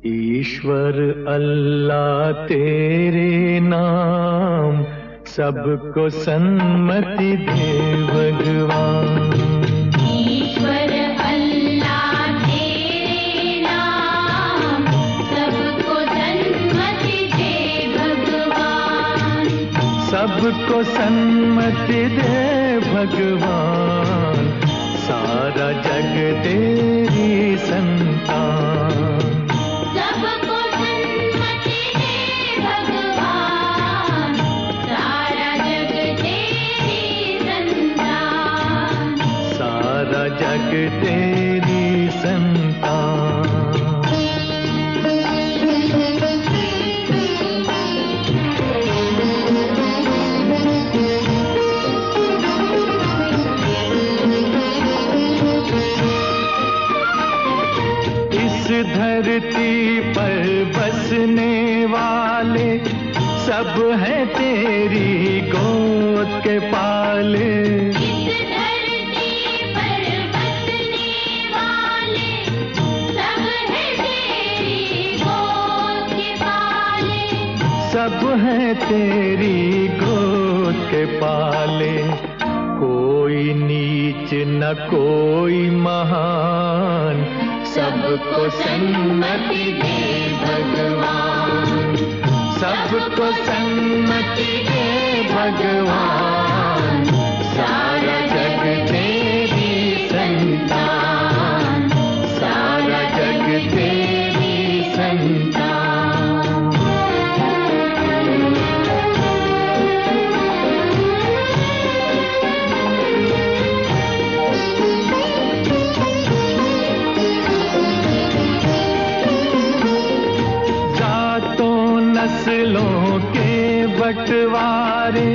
ईश्वर अल्लाह तेरे नाम सबको सन्मति दे भगवान। ईश्वर अल्लाह तेरे नाम सबको सन्मति दे भगवान। सबको सन्मति दे भगवान, सारा जग तेरी संतान। सबको सन्मति दे भगवान, सारा जग तेरी संतान। सारा जग तेरी संतान। धरती पर बसने वाले सब हैं तेरी गोद के पाले। इस धरती पर बसने वाले सब हैं तेरी गोद के पाले। सब हैं तेरी गोद के पाले। कोई नीच न कोई महान, सबको सन्मति दे भगवान। सबको सन्मति दे भगवान, सारा जग तेरी संतान। सारा जग तेरी संतान। नस्लों के बंटवारे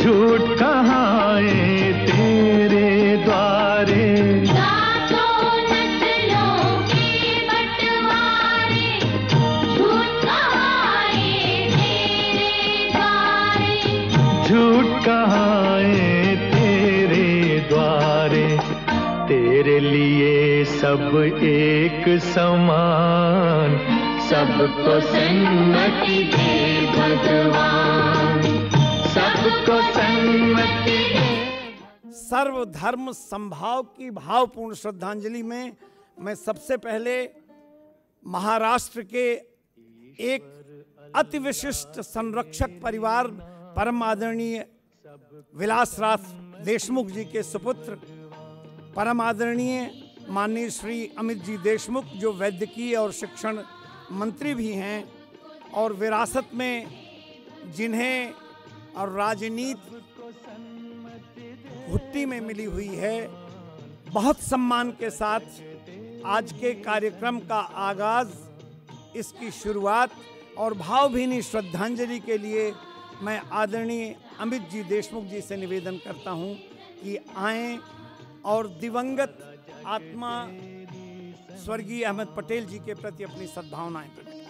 झूठ कहाए तेरे द्वारे। जातों नस्लों के बंटवारे झूठ कहाए तेरे द्वारे। झूठ कहाए तेरे द्वारे। तेरे लिए सब एक समान, सबको सन्मति दे भगवान। सबको सन्मति दे। सर्वधर्म समभाव की भावपूर्ण श्रद्धांजलि में मैं सबसे पहले महाराष्ट्र के एक अति विशिष्ट संरक्षक परिवार परम आदरणीय विलासराव देशमुख जी के सुपुत्र परम आदरणीय माननीय श्री अमित जी देशमुख, जो वैद्यकीय और शिक्षण मंत्री भी हैं और विरासत में जिन्हें और राजनीति भुट्टी में मिली हुई है, बहुत सम्मान के साथ आज के कार्यक्रम का आगाज, इसकी शुरुआत और भावभीनी श्रद्धांजलि के लिए मैं आदरणीय अमित जी देशमुख जी से निवेदन करता हूं कि आएं और दिवंगत आत्मा स्वर्गीय अहमद पटेल जी के प्रति अपनी सद्भावनाएं प्रकट करें।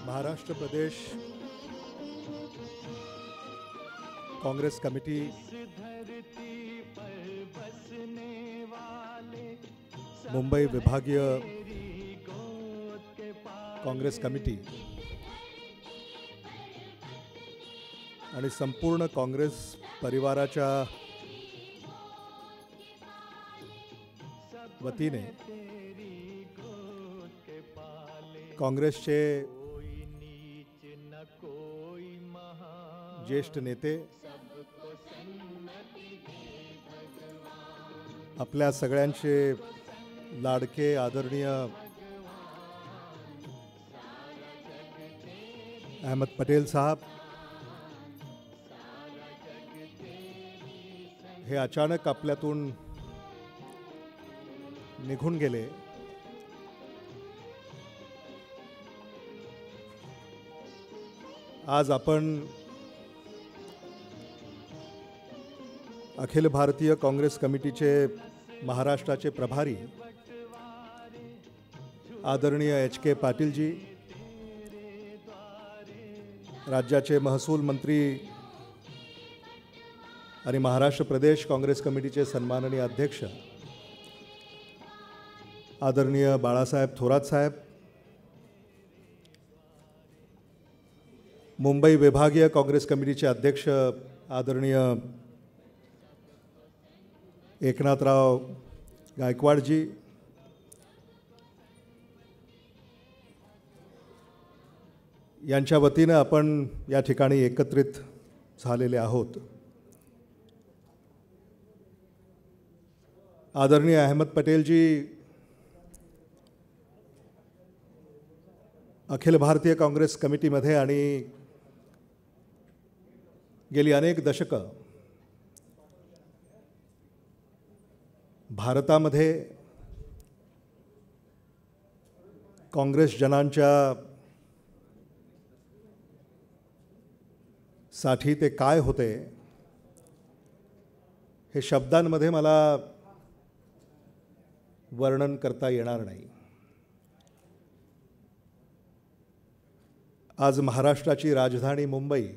महाराष्ट्र प्रदेश कांग्रेस कमेटी मुंबई विभागीय काँग्रेस कमिटी आणि संपूर्ण काँग्रेस परिवाराच्या वतीने काँग्रेसचे ज्येष्ठ नेते, आपल्या सगळ्यांचे लाडके आदरणीय अहमद पटेल साहब हे अचानक आपल्यातून निघून गेले। आज आपण अखिल भारतीय काँग्रेस कमिटीचे महाराष्ट्राचे प्रभारी आदरणीय HK पाटीलजी, राज्याचे महसूल मंत्री आणि महाराष्ट्र प्रदेश काँग्रेस कमिटीचे सन्माननीय अध्यक्ष आदरणीय बाळासाहेब थोरात साहेब, मुंबई विभागीय काँग्रेस कमिटीचे अध्यक्ष आदरणीय एकनाथराव गायकवाडजी, यांच्या वतीनं आपण या ठिकाणी एकत्रित झालेले आहोत. आदरणीय अहमद पटेलजी अखिल भारतीय काँग्रेस कमिटीमध्ये आणि गेली अनेक दशकं भारतामध्ये काँग्रेस जनांच्या साठी ते काय होते हे शब्दांमध्ये मला वर्णन करता येणार नाही. आज महाराष्ट्राची राजधानी मुंबई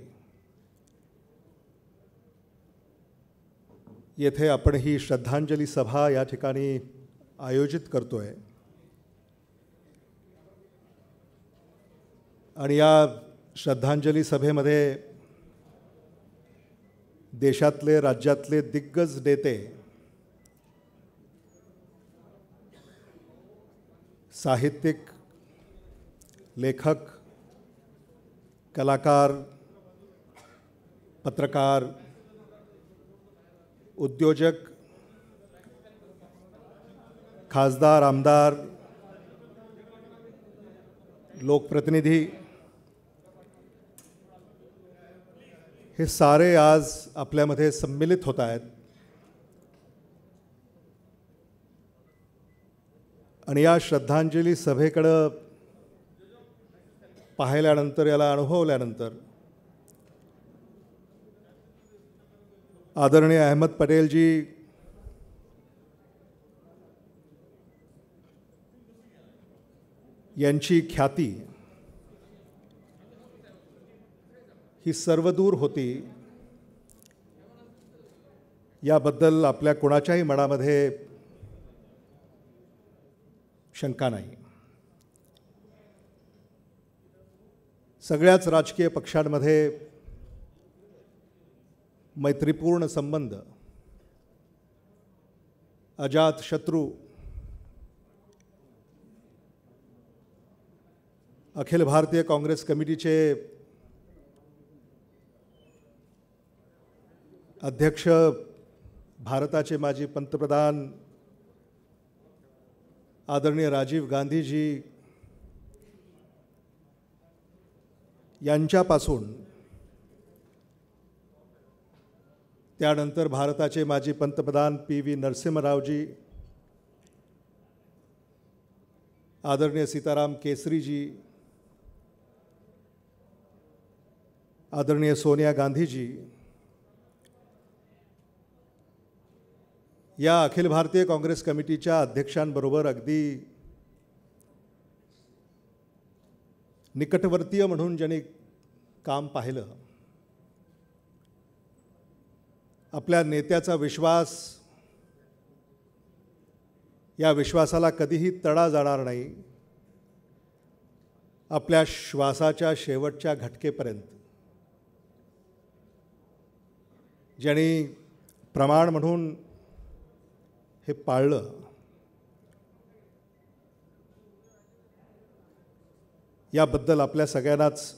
येथे आपण ही श्रद्धांजली सभा या ठिकाणी आयोजित करतोय आणि या श्रद्धांजली सभेमध्ये देशातले राज्यातले दिग्गज नेते, साहित्यिक, लेखक, कलाकार, पत्रकार, उद्योजक, खासदार, आमदार, लोकप्रतिनिधी हे सारे आज आपल्यामध्ये सम्मिलित होत आहेत आणि या श्रद्धांजली सभेकडं पाहिल्यानंतर, याला अनुभवल्यानंतर आदरणीय अहमद पटेलजी यांची ख्याती ही सर्वदूर होती याबद्दल आपल्या कोणाच्याही मनामध्ये शंका नाही. सगळ्याच राजकीय पक्षांमध्ये मैत्रीपूर्ण संबंध, अजात शत्रू, अखिल भारतीय काँग्रेस कमिटीचे अध्यक्ष, भारताचे माजी पंतप्रधान आदरणीय राजीव गांधीजी यांच्यापासून त्यानंतर भारताचे माजी पंतप्रधान PV नरसिंहरावजी, आदरणीय सीताराम केसरीजी, आदरणीय सोनिया गांधीजी या अखिल भारतीय काँग्रेस कमिटीच्या अध्यक्षांबरोबर अगदी निकटवर्तीय म्हणून ज्यांनी काम पाहिलं, आपल्या नेत्याचा विश्वास, या विश्वासाला कधीही तडा जाणार नाही, आपल्या श्वासाच्या शेवटच्या घटकेपर्यंत ज्यांनी प्रमाण म्हणून हे पाळलं, याबद्दल आपल्या सगळ्यांनाच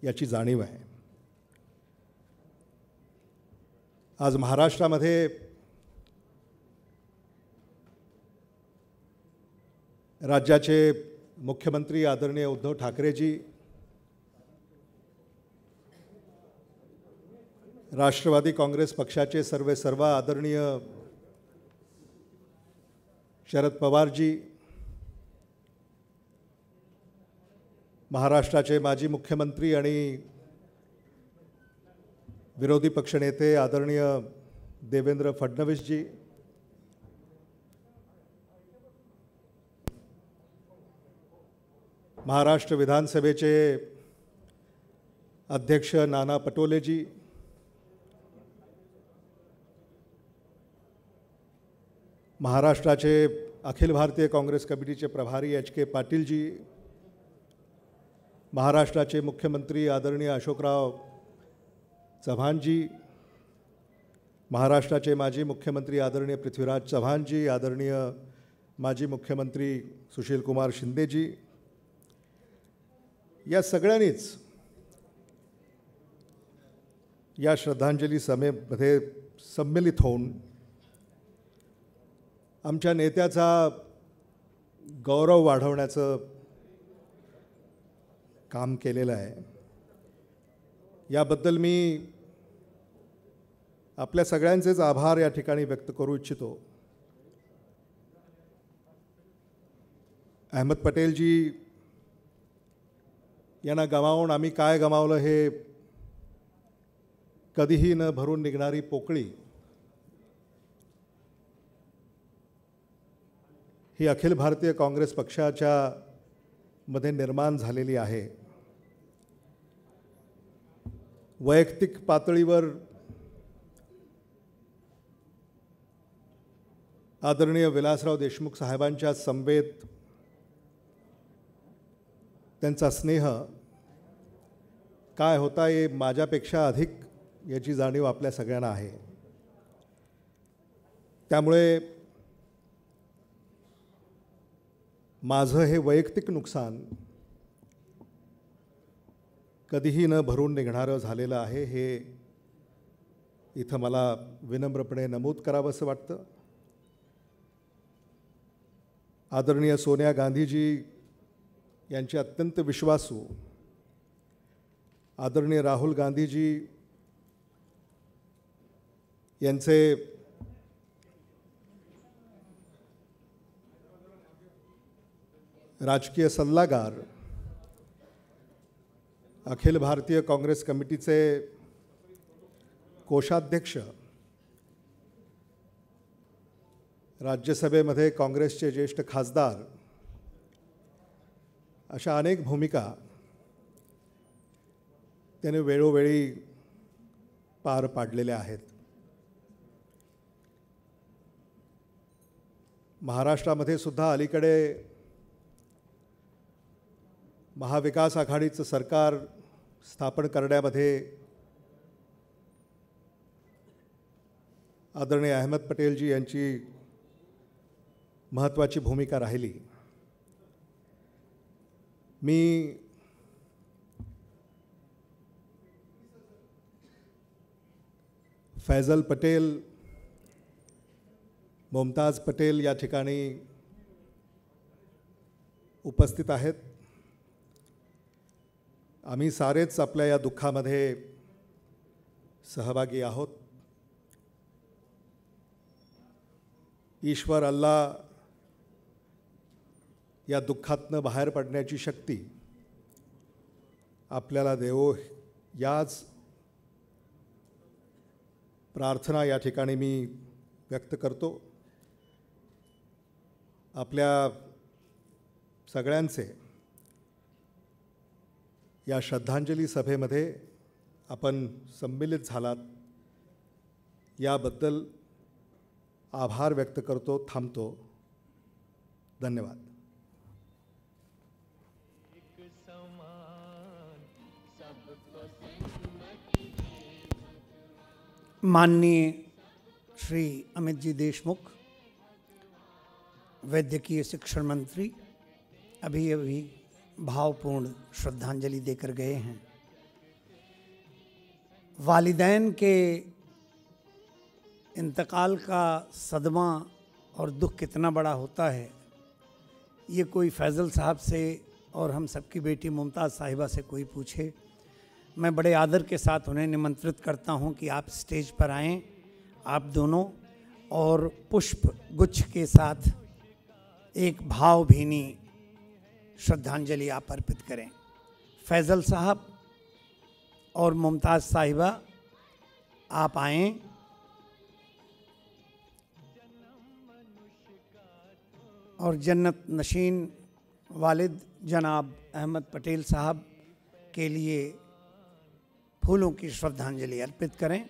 याची जाणीव आहे. आज महाराष्ट्रामध्ये राज्याचे मुख्यमंत्री आदरणीय उद्धव ठाकरेजी, राष्ट्रवादी काँग्रेस पक्षाचे सर्व आदरणीय शरद पवारजी, महाराष्ट्राचे माजी मुख्यमंत्री आणि विरोधी पक्षनेते आदरणीय देवेंद्र फडणवीसजी, महाराष्ट्र विधानसभेचे अध्यक्ष नाना पटोलेजी, महाराष्ट्राचे अखिल भारतीय काँग्रेस कमिटीचे प्रभारी एच.के. पाटीलजी, महाराष्ट्राचे मुख्यमंत्री आदरणीय अशोकराव चव्हाणजी, महाराष्ट्राचे माजी मुख्यमंत्री आदरणीय पृथ्वीराज चव्हाणजी, आदरणीय माजी मुख्यमंत्री सुशीलकुमार शिंदेजी, या सगळ्यांनीच या श्रद्धांजली सभेमध्ये सम्मिलित होऊन आमच्या नेत्याचा गौरव वाढवण्याचं काम केलेलं आहे. याबद्दल मी आपल्या सगळ्यांचेच आभार या ठिकाणी व्यक्त करू इच्छितो. अहमद पटेलजी यांना गमावून आम्ही काय गमावलं हे कधीही न भरून निघणारी पोकळी ही अखिल भारतीय काँग्रेस पक्षाच्या मध्ये निर्माण झालेली आहे. वैयक्तिक पातळीवर आदरणीय विलासराव देशमुख साहेबांच्या समवेत त्यांचा स्नेह काय होता हे माझ्यापेक्षा अधिक याची जाणीव आपल्या सगळ्यांना आहे. त्यामुळे माझं हे वैयक्तिक नुकसान कधीही न भरून निघणारं झालेलं आहे हे इथं मला विनम्रपणे नमूद करावंसं वाटतं. आदरणीय सोनिया गांधीजी यांचे अत्यंत विश्वासू आदरणीय राहुल गांधीजी यांचे राजकीय सल्लागार, अखिल भारतीय काँग्रेस कमिटीचे कोषाध्यक्ष, राज्यसभेमध्ये काँग्रेसचे ज्येष्ठ खासदार, अशा अनेक भूमिका त्याने वेळोवेळी पार पाडलेल्या आहेत. महाराष्ट्रामध्ये सुद्धा अलीकडे महाविकास आघाडीचं सरकार स्थापन करण्यामध्ये आदरणीय अहमद पटेलजी यांची महत्त्वाची भूमिका राहिली. मी फैजल पटेल, मुमताज पटेल या ठिकाणी उपस्थित आहेत. आम्ही सारेच आपल्या या दुःखामध्ये सहभागी आहोत. ईश्वर अल्लाह या दुःखातनं बाहेर पडण्याची शक्ती आपल्याला देवो, याच प्रार्थना या ठिकाणी मी व्यक्त करतो. आपल्या सगळ्यांचे या श्रद्धांजली सभेमध्ये आपण सम्मिलित झालात याबद्दल आभार व्यक्त करतो. थांबतो. धन्यवाद. माननीय श्री अमित जी देशमुख, वैद्यकीय शिक्षण मंत्री, अभी अभी भावपूर्ण श्रद्धांजलि देकर गए हैं. वालिदैन के इंतकाल का सदमा और दुख कितना बड़ा होता है, ये कोई फैज़ल साहब से और हम सबकी बेटी मुमताज़ साहिबा से कोई पूछे. मैं बड़े आदर के साथ उन्हें निमंत्रित करता हूं कि आप स्टेज पर आएं, आप दोनों, और पुष्प गुच्छ के साथ एक भावभीनी श्रद्धांजलि आप अर्पित करें. फैज़ल साहब और मुमताज़ साहिबा, आप आएं. और जन्नत नशीन वालिद जनाब अहमद पटेल साहब के लिए फूलों की श्रद्धांजलि अर्पित करें।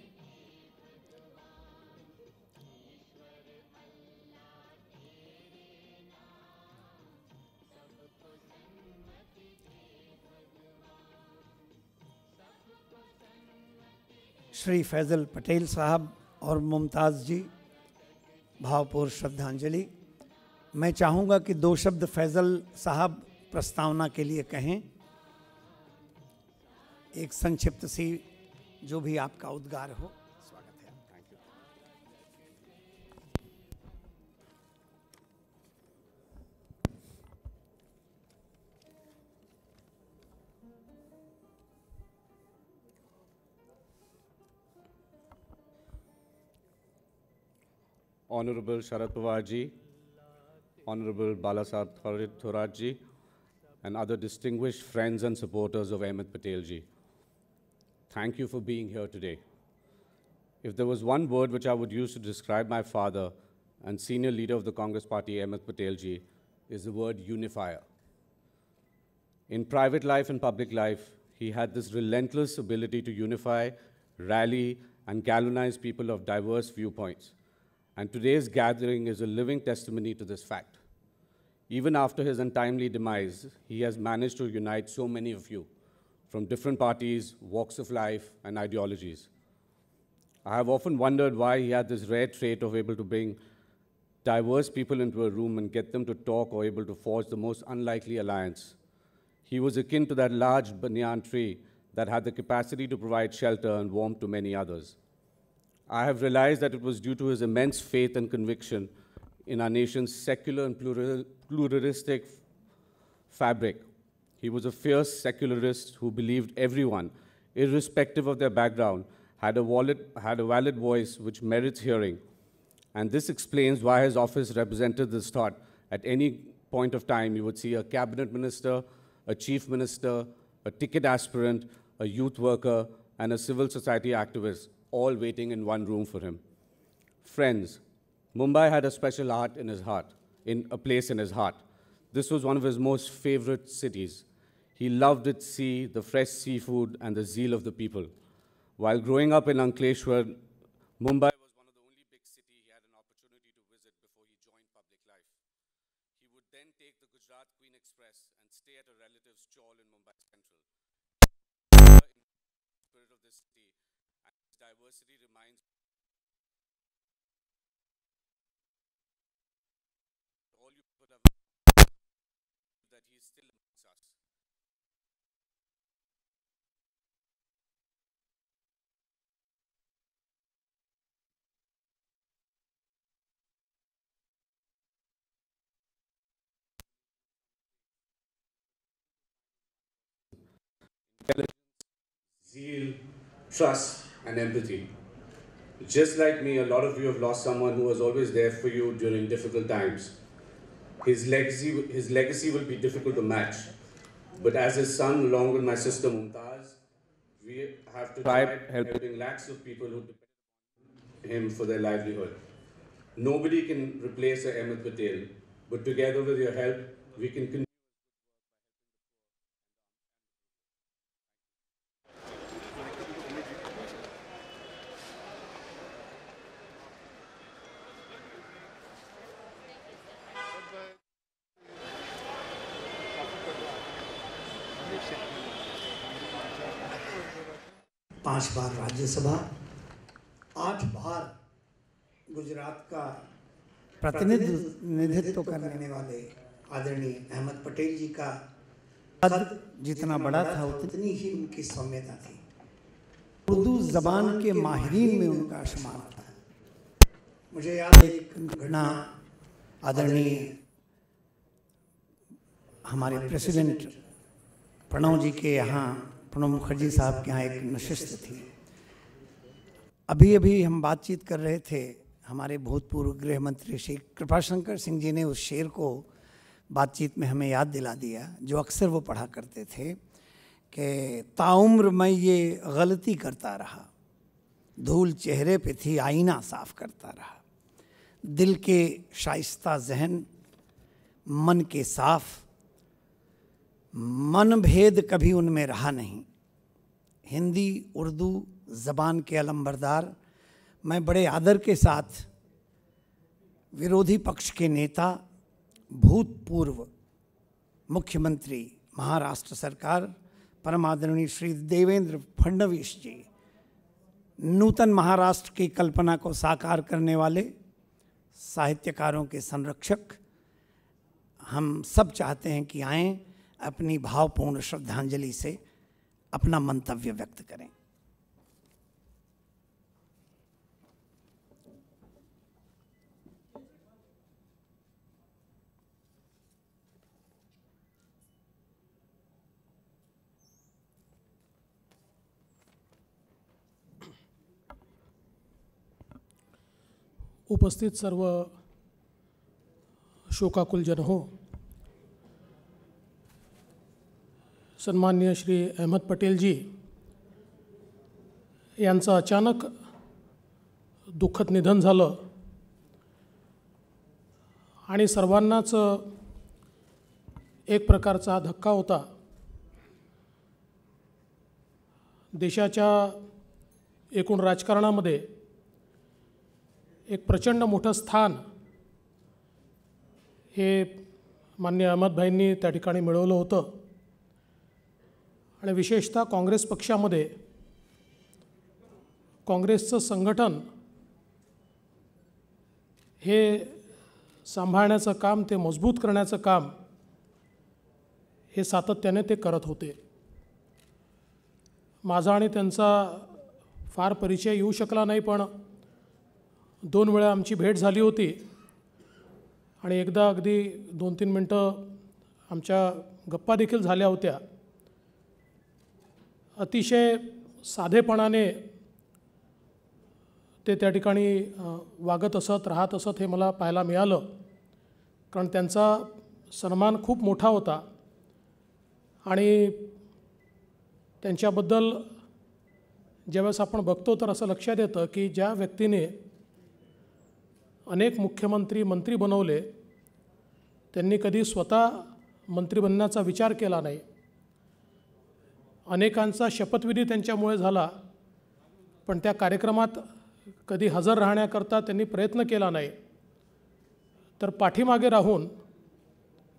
श्री फैजल पटेल साहब और मुमताज़ जी, भावपूर्ण श्रद्धांजलि। मैं चाहूँगा कि 2 शब्द फैजल साहब प्रस्तावना के लिए कहें। एक संक्षिप्त सी जो भी आपका उद्गार हो। स्वागत है। Thank you. Honorable Sharad Pawar ji, Honorable Balasaheb Thorat ji, and other distinguished friends and supporters of Ahmed Patel ji, thank you for being here today. If there was one word which I would use to describe my father and senior leader of the Congress Party, Ahmed Patel ji, is the word unifier. In private life and public life, he had this relentless ability to unify, rally, and galvanize people of diverse viewpoints. And today's gathering is a living testimony to this fact. Even after his untimely demise, he has managed to unite so many of you from different parties, walks of life, and ideologies. I have often wondered why he had this rare trait of able to bring diverse people into a room and get them to talk or able to forge the most unlikely alliance. He was akin to that large banyan tree that had the capacity to provide shelter and warmth to many others. I have realized that it was due to his immense faith and conviction in our nation's secular and pluralistic fabric. He was a fierce secularist who believed everyone, irrespective of their background, had a valid voice which merits hearing. And this explains why his office represented this thought. At any point of time, you would see a cabinet minister, a chief minister, a ticket aspirant, a youth worker, and a civil society activist, all waiting in one room for him. Friends, Mumbai had a special heart in his heart, in a place in his heart. This was one of his most favorite cities. He loved its sea, the fresh seafood, and the zeal of the people. While growing up in Ankleshwar, Mumbai was one of the only big cities he had an opportunity to visit before he joined public life. He would then take the Gujarat Queen Express and stay at a relative's chawl in Mumbai Central. In the spirit of this city, and its diversity reminds all you people have that he is still amongst us. Zeal, trust, and empathy. Just like me, a lot of you have lost someone who was always there for you during difficult times. His legacy will be difficult to match. But as his son, along with my sister Mumtaz, we have to try helping lakhs of people who depend on him for their livelihood. Nobody can replace Ahmed Patel, but together with your help, we can continue. पाँच बार राज्यसभा, 8 बार गुजरात का प्रतिनिधित्व करने वाले आदरणीय अहमद पटेल जी का पद जितना बड़ा था उतनी ही उनकी सौम्यता थी। उर्दू जबान के माहिरीन में उनका शुमार था। मुझे याद है एक घटना, आदरणीय हमारे प्रेसिडेंट प्रणव जी के यहाँ, प्रणब मुखर्जी साहब के यहाँ एक नशिस्त थी। अभी अभी हम बातचीत कर रहे थे, हमारे भूतपूर्व गृह मंत्री श्री कृपाशंकर सिंह जी ने उस शेर को बातचीत में हमें याद दिला दिया जो अक्सर वो पढ़ा करते थे कि ताउम्र मैं ये गलती करता रहा, धूल चेहरे पे थी आईना साफ करता रहा, दिल के शाइस्ता जहन मन के साफ, मनभेद कभी उनमें रहा नहीं। हिंदी उर्दू ज़बान के अलंबरदार, मैं बड़े आदर के साथ विरोधी पक्ष के नेता, भूतपूर्व मुख्यमंत्री महाराष्ट्र सरकार परम आदरणीय श्री देवेंद्र फडणवीस जी, नूतन महाराष्ट्र की कल्पना को साकार करने वाले साहित्यकारों के संरक्षक, हम सब चाहते हैं कि आएं, अपनी भावपूर्ण श्रद्धांजलि से अपना मंतव्य व्यक्त करें। उपस्थित सर्व शोकाकुल जन हो, सन्माननीय श्री अहमद पटेल जी यांचं अचानक दुःखद निधन झालं आणि सर्वांनाच एक प्रकारचा हा धक्का होता। देशाच्या एकूण राजकारणामध्ये एक प्रचंड मोठं स्थान हे माननीय अहमदभाईंनी त्या ठिकाणी मिळवलं होतं आणि विशेषतः काँग्रेस पक्षामध्ये काँग्रेसचं संघटन हे सांभाळण्याचं काम, ते मजबूत करण्याचं काम हे सातत्याने ते करत होते। माझा आणि त्यांचा फार परिचय येऊ शकला नाही, पण 2 वेळा आमची भेट झाली होती आणि एकदा अगदी 2-3 मिनटं आमच्या गप्पा देखील झाल्या होत्या। अतिशय साधेपणाने ते त्या ठिकाणी वागत असत, राहत असत हे मला पाहायला मिळालं, कारण त्यांचा सन्मान खूप मोठा होता आणि त्यांच्याबद्दल ज्यावेळेस आपण बघतो तर असं लक्षात येतं की ज्या व्यक्तीने अनेक मुख्यमंत्री मंत्री बनवले, त्यांनी कधी स्वतः मंत्री बनण्याचा विचार केला नाही। अनेकांचा शपथविधी त्यांच्यामुळे झाला, पण त्या कार्यक्रमात कधी हजर राहण्याकरता त्यांनी प्रयत्न केला नाही। तर पाठीमागे राहून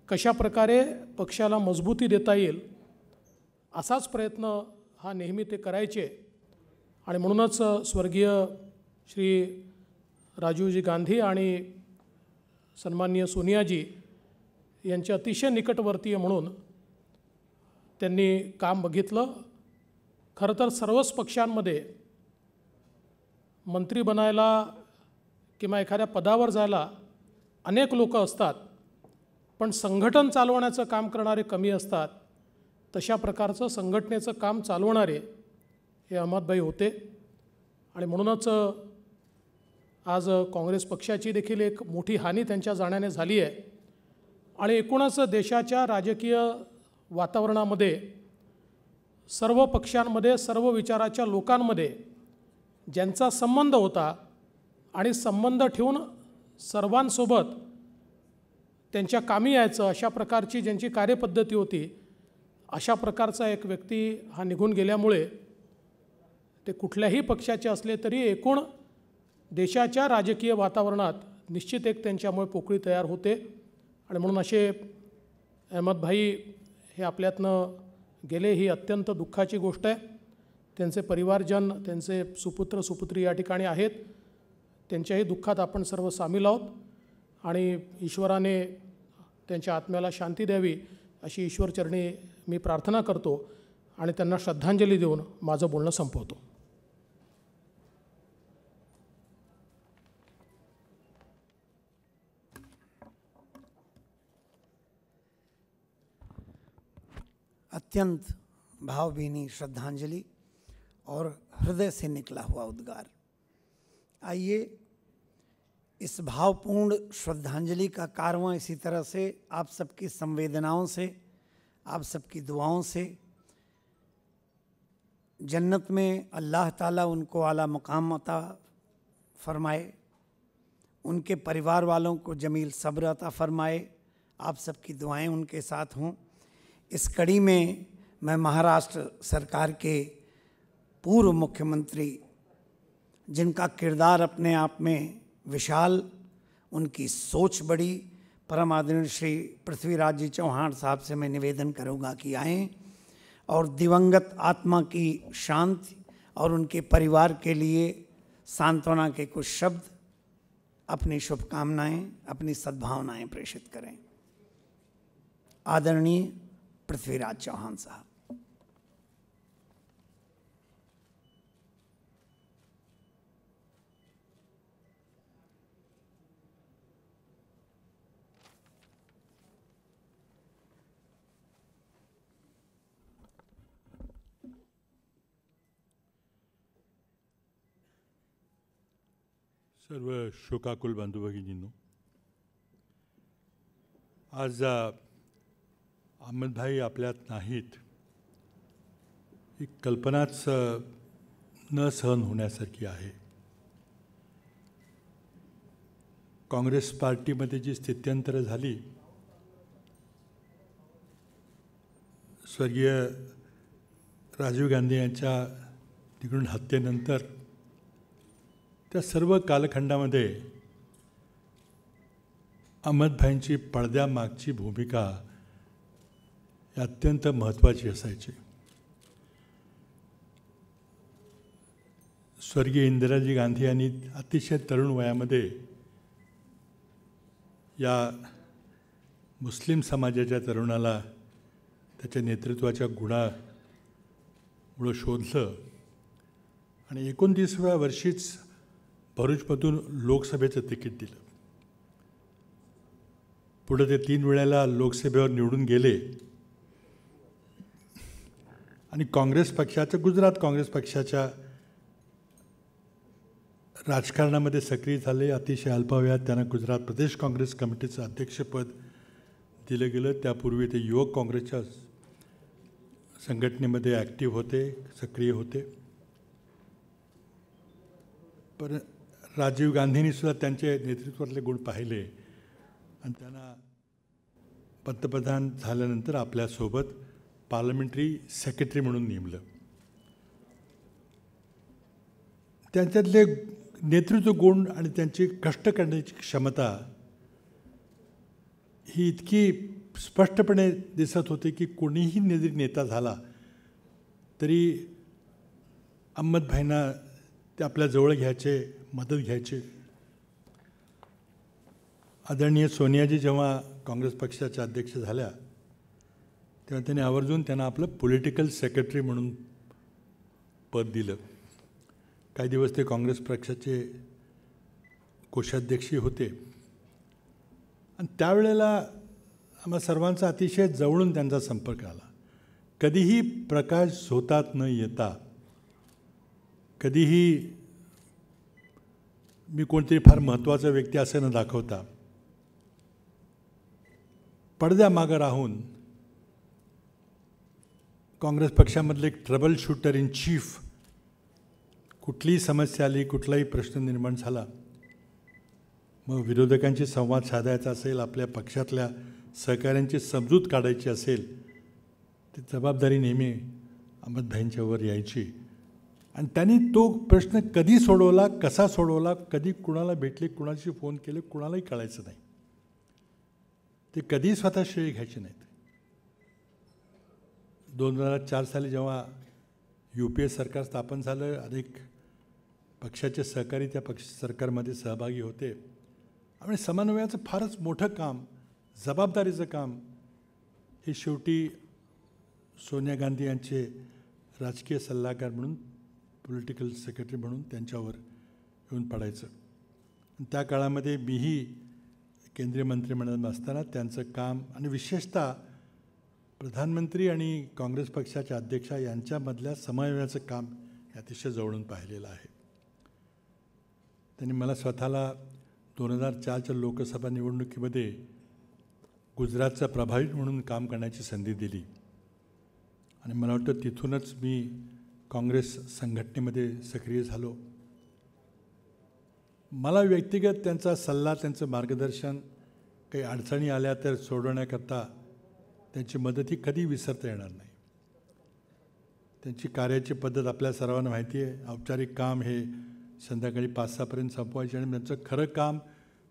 कशा प्रकारे पक्षाला मजबूती देता येईल असाच प्रयत्न हा नेहमी ते करायचे आणि म्हणूनच स्वर्गीय श्री राजीवजी गांधी आणि सन्माननीय सोनियाजी यांचे अतिशय निकटवर्तीय म्हणून त्यांनी काम बघितलं। खरं तर सर्वच पक्षांमध्ये मंत्री बनायला किंवा एखाद्या पदावर जायला अनेक लोक असतात, पण संघटन चालवण्याचं काम करणारे कमी असतात। तशा प्रकारचं संघटनेचं काम चालवणारे हे अहमदभाई होते आणि म्हणूनच आज काँग्रेस पक्षाची देखील एक मोठी हानी त्यांच्या जाण्याने झाली आहे आणि एकूणच देशाच्या राजकीय वातावरणामध्ये सर्व पक्षांमध्ये, सर्व विचाराच्या लोकांमध्ये ज्यांचा संबंध होता आणि संबंध ठेवून सर्वांसोबत त्यांच्या कामी यायचं अशा प्रकारची ज्यांची कार्यपद्धती होती, अशा प्रकारचा एक व्यक्ती हा निघून गेल्यामुळे ते कुठल्याही पक्षाचे असले तरी एकूण देशाच्या राजकीय वातावरणात निश्चित एक त्यांच्यामुळे पोकळी तयार होते आणि म्हणून असे अहमदभाई हे आपल्यातनं गेले ही अत्यंत दुःखाची गोष्ट आहे। त्यांचे परिवारजन, त्यांचे सुपुत्र सुपुत्री या ठिकाणी आहेत, त्यांच्याही दुःखात आपण सर्व सामील आहोत आणि ईश्वराने त्यांच्या आत्म्याला शांती द्यावी अशी ईश्वरचरणी मी प्रार्थना करतो आणि त्यांना श्रद्धांजली देऊन माझं बोलणं संपवतो। अत्यंत भावभीनी श्रद्धांजलि और हृदय से निकला हुआ उद्गार। आइए इस भावपूर्ण श्रद्धांजलि का कारवां इसी तरह से आप सबकी संवेदनाओं से, आप सबकी दुआओं से जन्नत में अल्लाह ताला उनको आला मुकाम अता फरमाए, उनके परिवार वालों को जमील सब्र अता फरमाए, आप सबकी दुआएं उनके साथ हों। इस कड़ी में मैं महाराष्ट्र सरकार के पूर्व मुख्यमंत्री, जिनका किरदार अपने आप में विशाल, उनकी सोच बड़ी, परम आदरणीय श्री पृथ्वीराज जी चौहान साहब से मैं निवेदन करूंगा कि आएँ और दिवंगत आत्मा की शांति और उनके परिवार के लिए सांत्वना के कुछ शब्द, अपनी शुभकामनाएं, अपनी सद्भावनाएं प्रेषित करें। आदरणीय पृथ्वीराज चौहान साहब। सर्व शोकाकुल बंधू भगिनींनो, आज अहमदभाई आपल्यात नाहीत ही कल्पनाच न सहन होण्यासारखी आहे। काँग्रेस पार्टीमध्ये जी स्थित्यंतर झाली, स्वर्गीय राजीव गांधी यांच्या तिकडून हत्येनंतर त्या सर्व कालखंडामध्ये अहमदभाईंची पडद्यामागची भूमिका अत्यंत महत्त्वाची असायची। स्वर्गीय इंदिराजी गांधी यांनी अतिशय तरुण वयामध्ये या मुस्लिम समाजाच्या तरुणाला त्याच्या नेतृत्वाच्या गुणामुळे शोधलं आणि 29व्या वर्षीच भरूचमधून लोकसभेचं तिकीट दिलं। पुढे ते 3 वेळेला लोकसभेवर निवडून गेले आणि काँग्रेस पक्षाच्या, गुजरात काँग्रेस पक्षाच्या राजकारणामध्ये सक्रिय झाले। अतिशय अल्पावयात त्यांना गुजरात प्रदेश काँग्रेस कमिटीचं अध्यक्षपद दिलं गेलं। त्यापूर्वी ते युवक काँग्रेसच्या संघटनेमध्ये ॲक्टिव्ह होते, सक्रिय होते। पण राजीव गांधींनी सुद्धा त्यांचे नेतृत्वातले गुण पाहिले आणि त्यांना पंतप्रधान झाल्यानंतर आपल्यासोबत पार्लमेंटरी सेक्रेटरी म्हणून नेमलं। त्यांच्यातले नेतृत्व गुण आणि त्यांची कष्ट करण्याची क्षमता ही इतकी स्पष्टपणे दिसत होती की कोणीही नेता झाला तरी अहमदभाईंना ते आपल्या जवळ घ्यायचे, मदत घ्यायचे। आदरणीय सोनियाजी जेव्हा काँग्रेस पक्षाच्या अध्यक्ष झाल्या तेव्हा त्यांनी आवर्जून त्यांना आपलं पॉलिटिकल सेक्रेटरी म्हणून पद दिलं। काही दिवस ते काँग्रेस पक्षाचे कोषाध्यक्षही होते आणि त्यावेळेला आम्हा सर्वांचा अतिशय जवळून त्यांचा संपर्क आला। कधीही प्रकाश झोतात न येता, कधीही मी कोणतरी फार महत्त्वाचा व्यक्ती असं न दाखवता, पडद्यामागं राहून काँग्रेस पक्षामधले एक ट्रबल शूटर इन चीफ, कुठलीही समस्या आली, कुठलाही प्रश्न निर्माण झाला, मग विरोधकांशी संवाद साधायचा असेल, आपल्या पक्षातल्या सहकाऱ्यांची समजूत काढायची असेल, ती जबाबदारी नेहमी अहमदभाईंच्यावर यायची आणि त्यांनी तो प्रश्न कधी सोडवला, कसा सोडवला, कधी कुणाला भेटले, कुणाशी फोन केले, कुणालाही कळायचं नाही। ते कधी स्वतः श्रेय घ्यायचे नाहीत। 2004 साली जेव्हा UPA सरकार स्थापन झालं, अनेक पक्षाचे सहकारी त्या सरकारमध्ये सहभागी होते आणि समन्वयाचं फारच मोठं काम, जबाबदारीचं काम हे शेवटी सोनिया गांधी यांचे राजकीय सल्लागार म्हणून, पॉलिटिकल सेक्रेटरी म्हणून त्यांच्यावर येऊन पडायचं। त्या काळामध्ये मीही केंद्रीय मंत्रिमंडळात असताना त्यांचं काम आणि विशेषतः प्रधानमंत्री आणि काँग्रेस पक्षाच्या अध्यक्षा यांच्यामधल्या समन्वयाचं काम अतिशय जवळून पाहिलेलं आहे। त्यांनी मला स्वतःला 2004च्या लोकसभा निवडणुकीमध्ये गुजरातचा प्रभारी म्हणून काम करण्याची संधी दिली आणि मला वाटतं तिथूनच मी काँग्रेस संघटनेमध्ये सक्रिय झालो। मला व्यक्तिगत त्यांचा सल्ला, त्यांचं मार्गदर्शन, काही अडचणी आल्या तर सोडवण्याकरता त्यांची मदत ही कधी विसरता येणार नाही. त्यांची कार्याची पद्धत आपल्या सर्वांना माहिती आहे. औपचारिक काम हे संध्याकाळी 5-6पर्यंत संपवायचे आणि त्यांचं खरं काम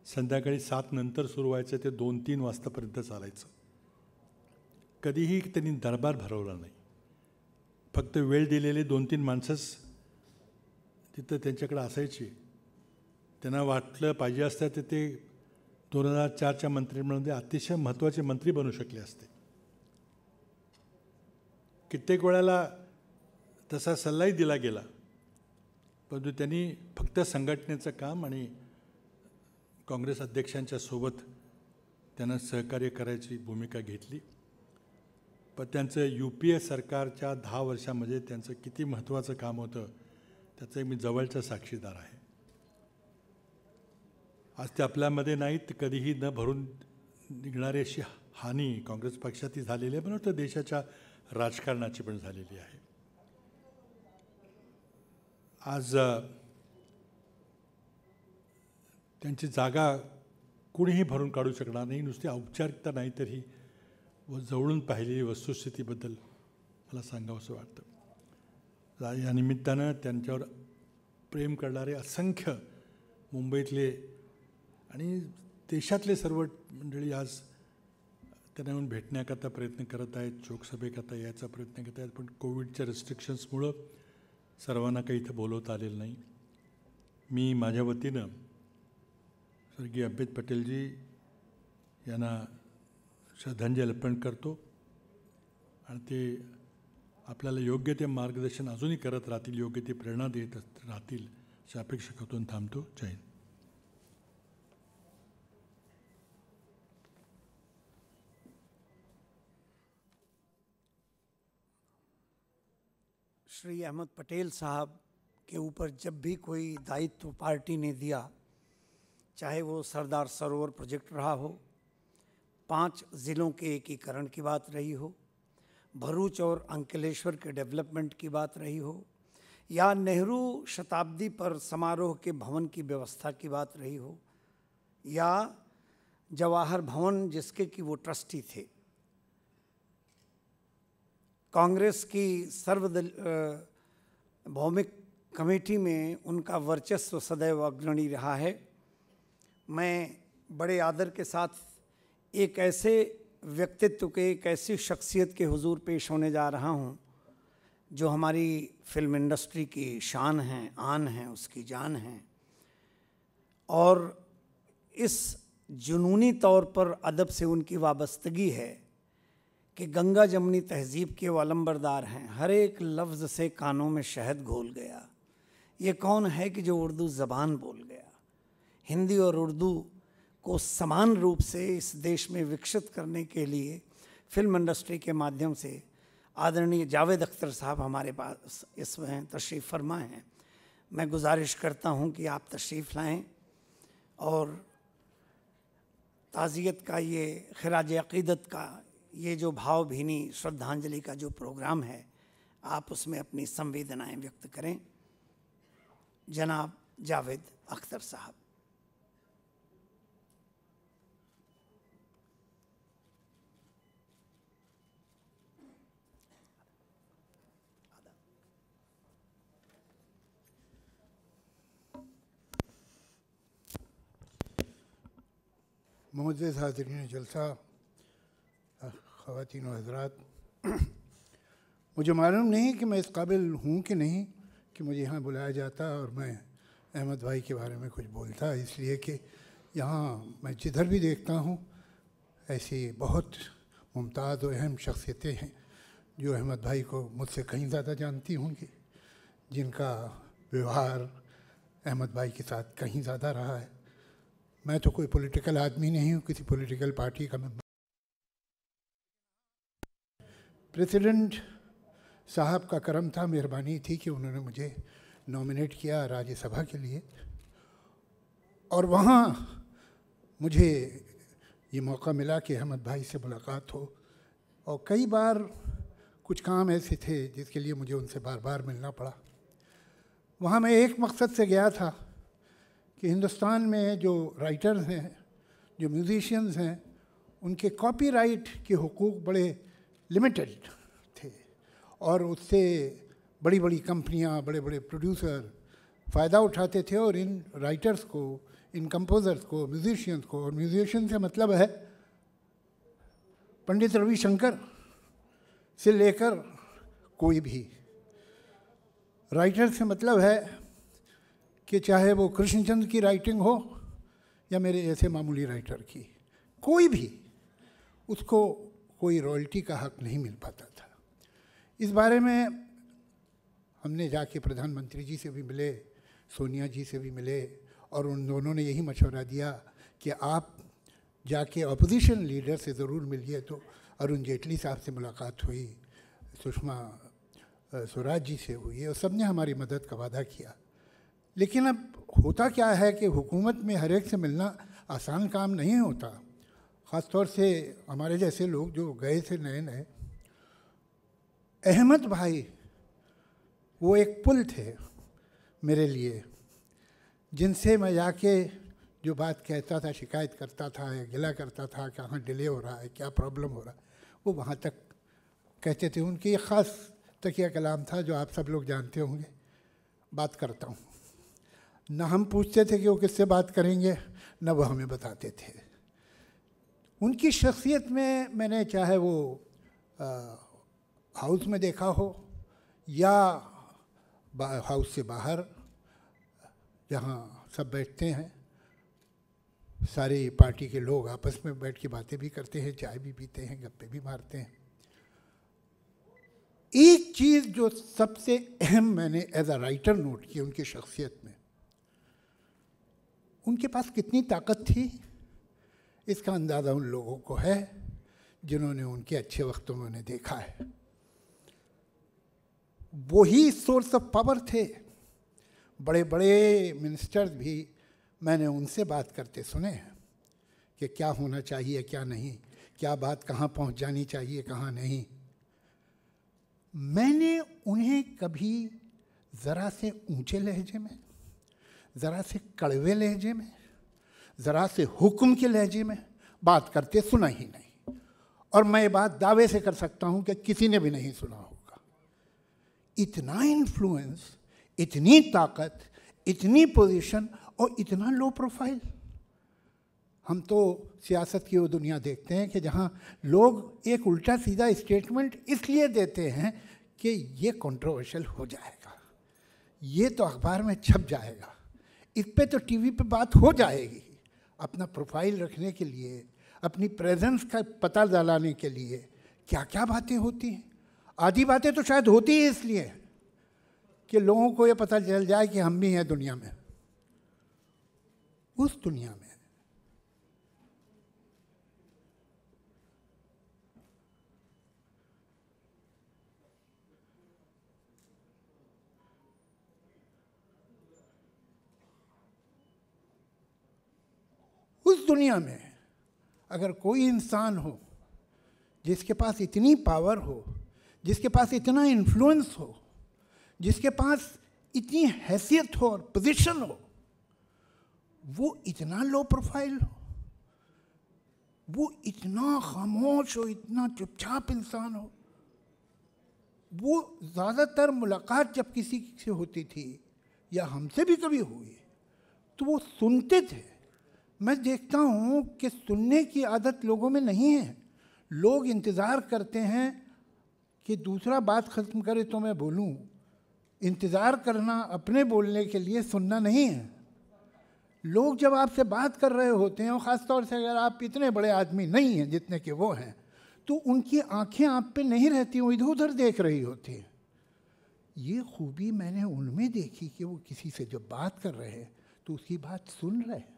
संध्याकाळी 7 नंतर सुरू व्हायचं, ते 2-3 वाजतापर्यंत चालायचं. कधीही त्यांनी दरबार भरवला नाही. फक्त वेळ दिलेले 2-3 माणसंच तिथं त्यांच्याकडे असायची. त्यांना वाटलं पाहिजे असतं तर ते 2004च्या मंत्रिमंडळामध्ये अतिशय महत्त्वाचे मंत्री बनू शकले असते. कित्येक वेळेला तसा सल्लाही दिला गेला, परंतु त्यांनी फक्त संघटनेचं काम आणि काँग्रेस अध्यक्षांच्या सोबत त्यांना सहकार्य करायची भूमिका घेतली. पण त्यांचं UPA सरकारच्या 10 वर्षामध्ये त्यांचं किती महत्त्वाचं काम होतं त्याचं मी जवळचा साक्षीदार आहे. आज ते आपल्यामध्ये नाहीत. कधीही न भरून निघणारी अशी हानी काँग्रेस पक्षातही झालेली आहे, पण वाटतं देशाच्या राजकारणाची पण झालेली आहे. आज त्यांची जागा कुणीही भरून काढू शकणार नाही. नुसती औपचारिकता नाही तर ही जवळून पाहिलेली वस्तुस्थितीबद्दल मला सांगावंसं वाटतं. या निमित्तानं त्यांच्यावर प्रेम करणारे असंख्य मुंबईतले आणि देशातले सर्व मंडळी आज त्यांना येऊन भेटण्याकरता प्रयत्न करत आहेत, शोकसभेकरता यायचा प्रयत्न करत आहेत. पण कोविडच्या रिस्ट्रिक्शन्समुळं सर्वांना काही इथं बोलवता आलेलं नाही. मी माझ्या वतीनं स्वर्गीय अमित पटेलजी यांना श्रद्धांजली अर्पण करतो आणि ते आपल्याला योग्य ते मार्गदर्शन अजूनही करत राहतील, योग्य ते प्रेरणा देत राहतील अशा अपेक्षा करून थांबतो. जय हिंद. श्री अहमद पटेल साहब के ऊपर जब भी कोई दायित्व पार्टी ने दिया, चाहे वो सरदार सरोवर प्रोजेक्ट रहा हो, 5 ज़िलों के एकीकरण की बात रही हो, भरूच और अंकलेश्वर के डेवलपमेंट की बात रही हो, या नेहरू शताब्दी पर समारोह के भवन की व्यवस्था की बात रही हो, या जवाहर भवन जिसके कि वो ट्रस्टी थे, कांग्रेस की सर्वदल भौमिक कमेटी में उनका वर्चस्व सदैव अग्रणी रहा है. मैं बड़े आदर के साथ एक ऐसे व्यक्तित्व के, एक ऐसी शख्सियत के हुजूर पेश होने जा रहा हूँ जो हमारी फिल्म इंडस्ट्री की शान है, आन है, उसकी जान है. और इस जुनूनी तौर पर अदब से उनकी वाबस्तगी है कि गंगा जमुनी तहजीब के वो अलंबरदार हैं. हर एक लफ्ज़ से कानों में शहद घोल गया. ये कौन है कि जो उर्दू ज़बान बोल गया. हिंदी और उर्दू को समान रूप से इस देश में विकसित करने के लिए फिल्म इंडस्ट्री के माध्यम से आदरणीय जावेद अख्तर साहब हमारे पास इसमें तशरीफ़ फरमा हैं. मैं गुजारिश करता हूं कि आप तशरीफ़ लाएं और ताज़ियत का ये खिराज अक़ीदत का ये जो भावभीनी श्रद्धांजलि का जो प्रोग्राम है, आप उसमें अपनी संवेदनाएं व्यक्त करें. जनाब जावेद अख्तर साहब. मुअज़्ज़ज़ हाज़रीन जलसा, ख़वातीन व हज़रात, मुझे मालूम नहीं कि मैं इस काबिल हूँ कि नहीं कि मुझे यहाँ बुलाया जाता और मैं अहमद भाई के बारे में कुछ बोलता, इसलिए कि यहाँ मैं जिधर भी देखता हूँ ऐसी बहुत मुमताज़ और अहम शख्सियतें हैं जो अहमद भाई को मुझसे कहीं ज़्यादा जानती होंगी, जिनका व्यवहार अहमद भाई के साथ कहीं ज़्यादा रहा है. मैं तो कोई पॉलिटिकल आदमी नहीं हूँ, किसी पॉलिटिकल पार्टी का मैं. प्रेसिडेंट साहब का करम था, मेहरबानी थी कि उन्होंने मुझे नॉमिनेट किया राज्यसभा के लिए, और वहाँ मुझे ये मौका मिला कि अहमद भाई से मुलाकात हो. और कई बार कुछ काम ऐसे थे जिसके लिए मुझे उनसे बार बार मिलना पड़ा. वहाँ मैं एक मकसद से गया था कि हिंदुस्तान में जो राइटर्स हैं, जो म्यूज़िशियंस हैं, उनके कॉपीराइट के हुकूक बड़े लिमिटेड थे और उससे बड़ी बड़ी कंपनियां, बड़े बड़े प्रोड्यूसर फ़ायदा उठाते थे और इन राइटर्स को, इन कंपोज़र्स को, म्यूजिशियंस को, और म्यूजिशियन से मतलब है पंडित रविशंकर से लेकर कोई भी, राइटर से मतलब है कि चाहे वो कृष्णचंद्र की राइटिंग हो या मेरे जैसे मामूली राइटर की, कोई भी उसको कोई रॉयल्टी का हक नहीं मिल पाता था। इस बारे में हमने जाके प्रधानमंत्री जी से भी मिले, सोनिया जी से भी मिले, और उन दोनों ने यही मशवरा दिया कि आप जाके अपोजिशन लीडर से ज़रूर मिलिए। तो अरुण जेटली साहब से मुलाकात हुई, सुषमा स्वराज जी से हुई, और सब ने हमारी मदद का वादा किया। लेकिन अब होता क्या है कि हुकूमत में हर एक से मिलना आसान काम नहीं होता, ख़ास तौर से हमारे जैसे लोग जो गए थे नए नए। अहमद भाई वो एक पुल थे मेरे लिए, जिनसे मैं जाके जो बात कहता था, शिकायत करता था या गिला करता था, कहाँ डिले हो रहा है, क्या प्रॉब्लम हो रहा है, वो वहाँ तक कहते थे। उनकी एक ख़ास तकिया कलाम था जो आप सब लोग जानते होंगे, बात करता हूँ। न हम पूछते थे कि वो किससे बात करेंगे, न वो हमें बताते थे। उनकी शख्सियत में मैंने चाहे वो हाउस में देखा हो या हाउस से बाहर जहाँ सब बैठते हैं, सारी पार्टी के लोग आपस में बैठ के बातें भी करते हैं, चाय भी पीते हैं, गप्पे भी मारते हैं। एक चीज़ जो सबसे अहम मैंने एज अ राइटर नोट की उनकी शख्सियत में, उनके पास कितनी ताकत थी इसका अंदाज़ा उन लोगों को है जिन्होंने उनके अच्छे वक्तों में उन्हें देखा है। वही सोर्स ऑफ पावर थे। बड़े बड़े मिनिस्टर्स भी मैंने उनसे बात करते सुने हैं कि क्या होना चाहिए, क्या नहीं, क्या बात कहाँ पहुँच जानी चाहिए, कहाँ नहीं। मैंने उन्हें कभी ज़रा से ऊंचे लहजे में, ज़रा से कड़वे लहजे में, ज़रा से हुक्म के लहजे में बात करते सुना ही नहीं, और मैं ये बात दावे से कर सकता हूँ कि किसी ने भी नहीं सुना होगा। इतना इन्फ्लुएंस, इतनी ताकत, इतनी पोजीशन और इतना लो प्रोफाइल। हम तो सियासत की वो दुनिया देखते हैं कि जहाँ लोग एक उल्टा सीधा स्टेटमेंट इसलिए देते हैं कि ये कंट्रोवर्शियल हो जाएगा, ये तो अखबार में छप जाएगा, इस पे तो टीवी पे बात हो जाएगी। अपना प्रोफाइल रखने के लिए, अपनी प्रेजेंस का पता दिलाने के लिए क्या क्या बातें होती हैं। आधी बातें तो शायद होती है इसलिए कि लोगों को ये पता चल जाए कि हम भी हैं दुनिया में। उस दुनिया में अगर कोई इंसान हो जिसके पास इतनी पावर हो, जिसके पास इतना इन्फ्लुएंस हो, जिसके पास इतनी हैसियत हो और पोजीशन हो, वो इतना लो प्रोफाइल हो, वो इतना खामोश हो, इतना चुपचाप इंसान हो। वो ज़्यादातर मुलाकात जब किसी से होती थी या हमसे भी कभी हुई तो वो सुनते थे। मैं देखता हूँ कि सुनने की आदत लोगों में नहीं है। लोग इंतज़ार करते हैं कि दूसरा बात ख़त्म करे तो मैं बोलूँ। इंतज़ार करना अपने बोलने के लिए सुनना नहीं है। लोग जब आपसे बात कर रहे होते हैं और ख़ास तौर से अगर आप इतने बड़े आदमी नहीं हैं जितने के वो हैं, तो उनकी आंखें आप पे नहीं रहती, वो इधर उधर देख रही होती हैं। ये खूबी मैंने उनमें देखी कि वो किसी से जब बात कर रहे हैं तो उसकी बात सुन रहे हैं,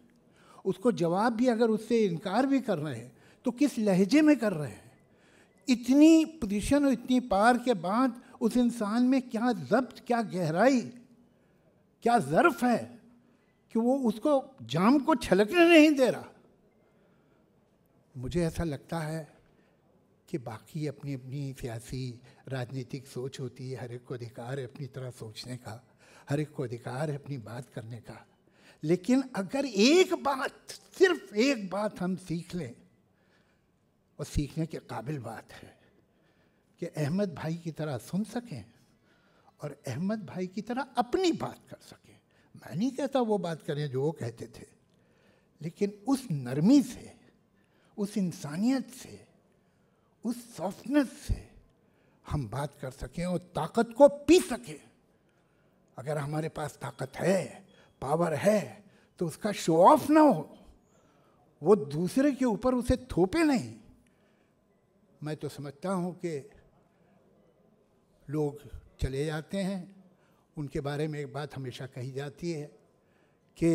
उसको जवाब भी अगर उससे इनकार भी कर रहे हैं तो किस लहजे में कर रहे हैं। इतनी पोजीशन और इतनी पावर के बाद उस इंसान में क्या ज़ब्त, क्या गहराई, क्या ज़र्फ़ है कि वो उसको जाम को छलकने नहीं दे रहा। मुझे ऐसा लगता है कि बाकी अपनी अपनी सियासी राजनीतिक सोच होती है, हर एक को अधिकार है अपनी तरह सोचने का, हर एक को अधिकार है अपनी बात करने का। लेकिन अगर एक बात, सिर्फ एक बात हम सीख लें और सीखने के काबिल बात है कि अहमद भाई की तरह सुन सकें और अहमद भाई की तरह अपनी बात कर सकें। मैं नहीं कहता वो बात करें जो वो कहते थे, लेकिन उस नरमी से, उस इंसानियत से, उस सॉफ्टनेस से हम बात कर सकें और ताकत को पी सकें। अगर हमारे पास ताकत है, पावर है, तो उसका शो ऑफ ना हो, वो दूसरे के ऊपर उसे थोपे नहीं। मैं तो समझता हूँ कि लोग चले जाते हैं, उनके बारे में एक बात हमेशा कही जाती है कि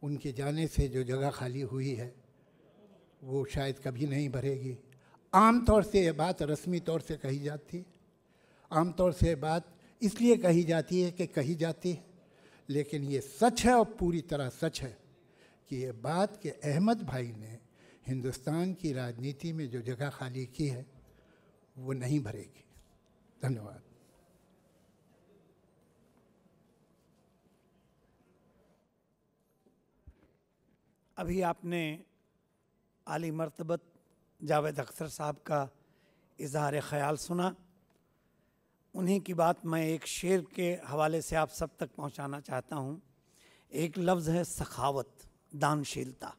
उनके जाने से जो जगह खाली हुई है वो शायद कभी नहीं भरेगी। आम तौर से ये बात रस्मी तौर से कही जाती है, आम तौर से ये बात इसलिए कही जाती है कि कही जाती है, लेकिन ये सच है और पूरी तरह सच है कि ये बात कि अहमद भाई ने हिंदुस्तान की राजनीति में जो जगह खाली की है वो नहीं भरेगी। धन्यवाद। अभी आपने आली मर्तबत जावेद अख्तर साहब का इजहार ख़याल सुना। उन्हीं की बात मैं एक शेर के हवाले से आप सब तक पहुंचाना चाहता हूं। एक लफ्ज़ है सखावत, दानशीलता।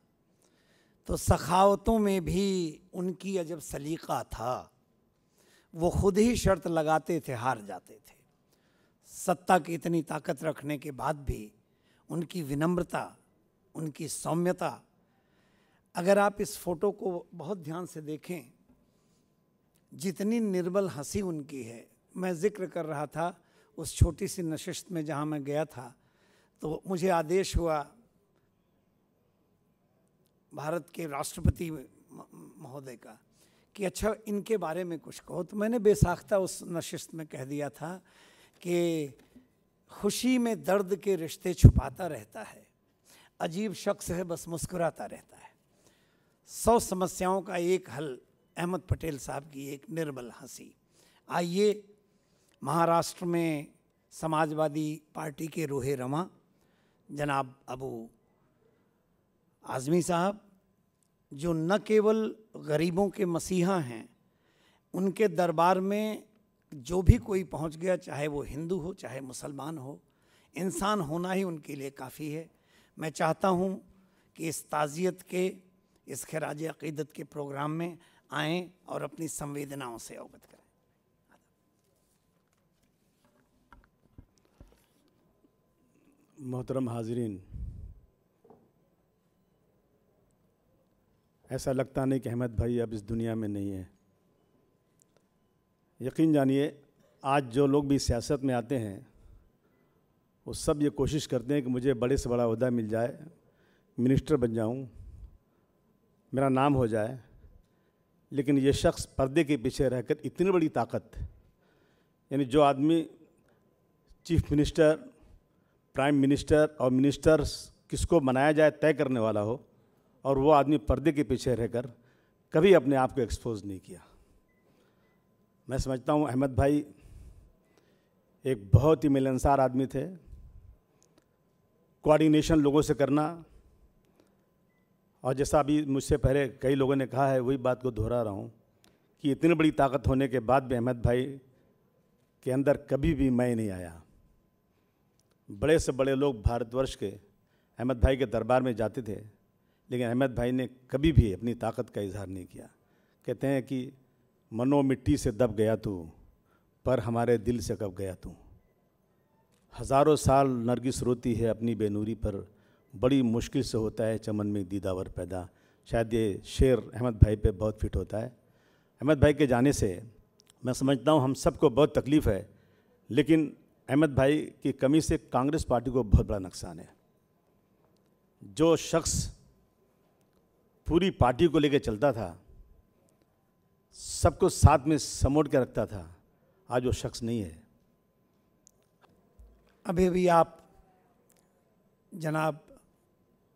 तो सखावतों में भी उनकी अजब सलीका था। वो खुद ही शर्त लगाते थे, हार जाते थे। सत्ता की इतनी ताकत रखने के बाद भी उनकी विनम्रता, उनकी सौम्यता, अगर आप इस फ़ोटो को बहुत ध्यान से देखें, जितनी निर्मल हंसी उनकी है। मैं जिक्र कर रहा था उस छोटी सी नशिस्त में जहाँ मैं गया था, तो मुझे आदेश हुआ भारत के राष्ट्रपति महोदय का कि अच्छा इनके बारे में कुछ कहो। तो मैंने बेसाख्ता उस नशिस्त में कह दिया था कि खुशी में दर्द के रिश्ते छुपाता रहता है, अजीब शख्स है बस मुस्कुराता रहता है। 100 समस्याओं का एक हल, अहमद पटेल साहब की एक निर्मल हंसी। आइए महाराष्ट्र में समाजवादी पार्टी के रूहे रमा जनाब अबू आज़मी साहब, जो न केवल गरीबों के मसीहा हैं, उनके दरबार में जो भी कोई पहुंच गया, चाहे वो हिंदू हो चाहे मुसलमान हो, इंसान होना ही उनके लिए काफ़ी है। मैं चाहता हूं कि इस ताज़ियत के, इस खिराज अक़ीदत के प्रोग्राम में आएँ और अपनी संवेदनाओं से अवगत करें। मोहतरम हाज़रीन, ऐसा लगता नहीं कि अहमद भाई अब इस दुनिया में नहीं है। यकीन जानिए, आज जो लोग भी सियासत में आते हैं वो सब ये कोशिश करते हैं कि मुझे बड़े से बड़ा ओहदा मिल जाए, मिनिस्टर बन जाऊं, मेरा नाम हो जाए। लेकिन ये शख्स पर्दे के पीछे रहकर इतनी बड़ी ताकत, यानी जो आदमी चीफ मिनिस्टर, प्राइम मिनिस्टर और मिनिस्टर्स किसको बनाया जाए तय करने वाला हो, और वो आदमी पर्दे के पीछे रहकर कभी अपने आप को एक्सपोज नहीं किया। मैं समझता हूँ अहमद भाई एक बहुत ही मिलनसार आदमी थे। कोऑर्डिनेशन लोगों से करना, और जैसा अभी मुझसे पहले कई लोगों ने कहा है, वही बात को दोहरा रहा हूँ कि इतनी बड़ी ताकत होने के बाद भी अहमद भाई के अंदर कभी भी मैं नहीं आया। बड़े से बड़े लोग भारतवर्ष के अहमद भाई के दरबार में जाते थे, लेकिन अहमद भाई ने कभी भी अपनी ताकत का इजहार नहीं किया। कहते हैं कि मनो मिट्टी से दब गया तू, पर हमारे दिल से कब गया तू। हज़ारों साल नरगिस रोती है अपनी बेनूरी पर, बड़ी मुश्किल से होता है चमन में दीदावर पैदा। शायद ये शेर अहमद भाई पे बहुत फिट होता है। अहमद भाई के जाने से मैं समझता हूँ हम सबको बहुत तकलीफ़ है, लेकिन अहमद भाई की कमी से कांग्रेस पार्टी को बहुत बड़ा नुकसान है। जो शख्स पूरी पार्टी को लेकर चलता था, सबको साथ में समोट के रखता था, आज वो शख्स नहीं है। अभी अभी आप जनाब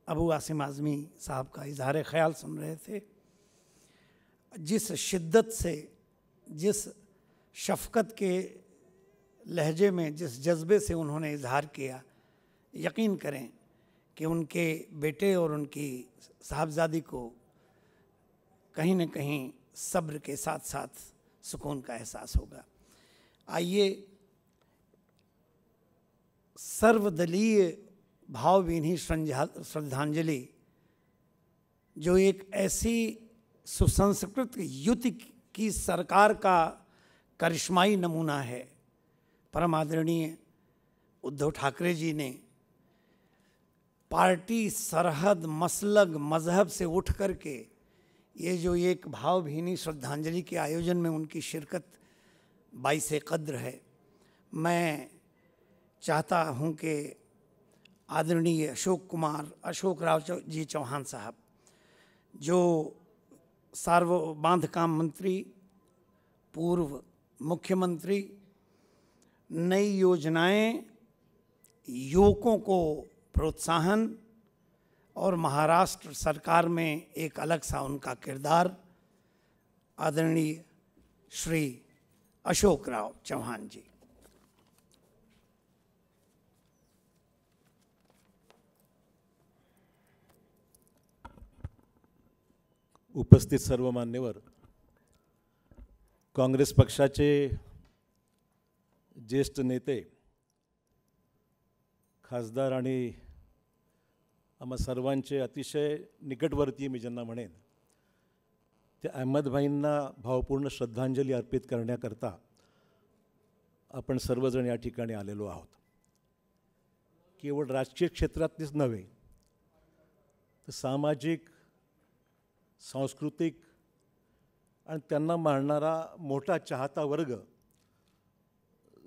अबू आसिम आज़मी साहब का इजहार ख़याल सुन रहे थे। जिस शिद्दत से, जिस शफ़क़त के लहजे में, जिस जज्बे से उन्होंने इजहार किया, यकीन करें कि उनके बेटे और उनकी साहबजादी को कहीं न कहीं सब्र के साथ साथ सुकून का एहसास होगा। आइए सर्वदलीय भावभीनी श्रद्धांजलि, जो एक ऐसी सुसंस्कृत युति की सरकार का करिश्माई नमूना है, परम आदरणीय उद्धव ठाकरे जी ने पार्टी सरहद मसलक मजहब से उठ कर के ये जो एक भावभीनी श्रद्धांजलि के आयोजन में उनकी शिरकत बाइसे कद्र है। मैं चाहता हूं कि आदरणीय अशोक राव जी चौहान साहब, जो बांधकाम मंत्री, पूर्व मुख्यमंत्री, नई योजनाएं, युवकों को प्रोत्साहन और महाराष्ट्र सरकार में एक अलग सा उनका किरदार, आदरणीय श्री अशोक राव चौहान जी। उपस्थित सर्व मान्यवर, काँग्रेस पक्षाचे ज्येष्ठ नेते, खासदार आणि आम्हा सर्वांचे अतिशय निकटवर्तीय मी ज्यांना म्हणेन, ते अहमदभाईंना भावपूर्ण श्रद्धांजली अर्पित करण्याकरता आपण सर्वजण या ठिकाणी आलेलो आहोत। केवळ राजकीय क्षेत्रातलीच नव्हे, तर सामाजिक, सांस्कृतिक आणि त्यांना मानणारा मोठा चाहता वर्ग,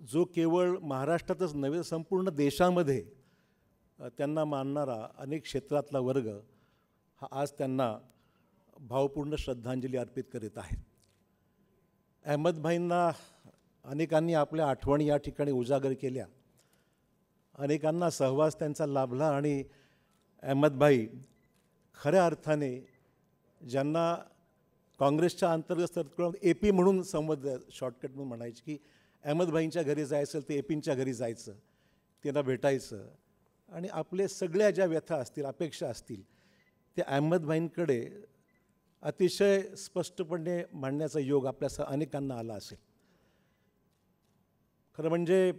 जो केवळ महाराष्ट्रातच नव्हे संपूर्ण देशामध्ये त्यांना मानणारा अनेक क्षेत्रातला वर्ग हा आज त्यांना भावपूर्ण श्रद्धांजली अर्पित करीत आहे। अहमदभाईंना अनेकांनी आपल्या आठवणी या ठिकाणी उजागर केल्या, अनेकांना सहवास त्यांचा लाभला आणि अहमदभाई खऱ्या अर्थाने ज्यांना काँग्रेसच्या अंतर्गत AP म्हणून संबोधलं, शॉर्टकट म्हणून म्हणायचे की अहमदभाईंच्या घरी जायचं ते APच्या घरी जायचं, त्यांना भेटायचं आणि आपले सगळ्या ज्या व्यथा असतील, अपेक्षा असतील, ते अहमदभाईंकडे अतिशय स्पष्टपणे मांडण्याचा योग आपल्या अनेकांना आला असेल। खरं म्हणजे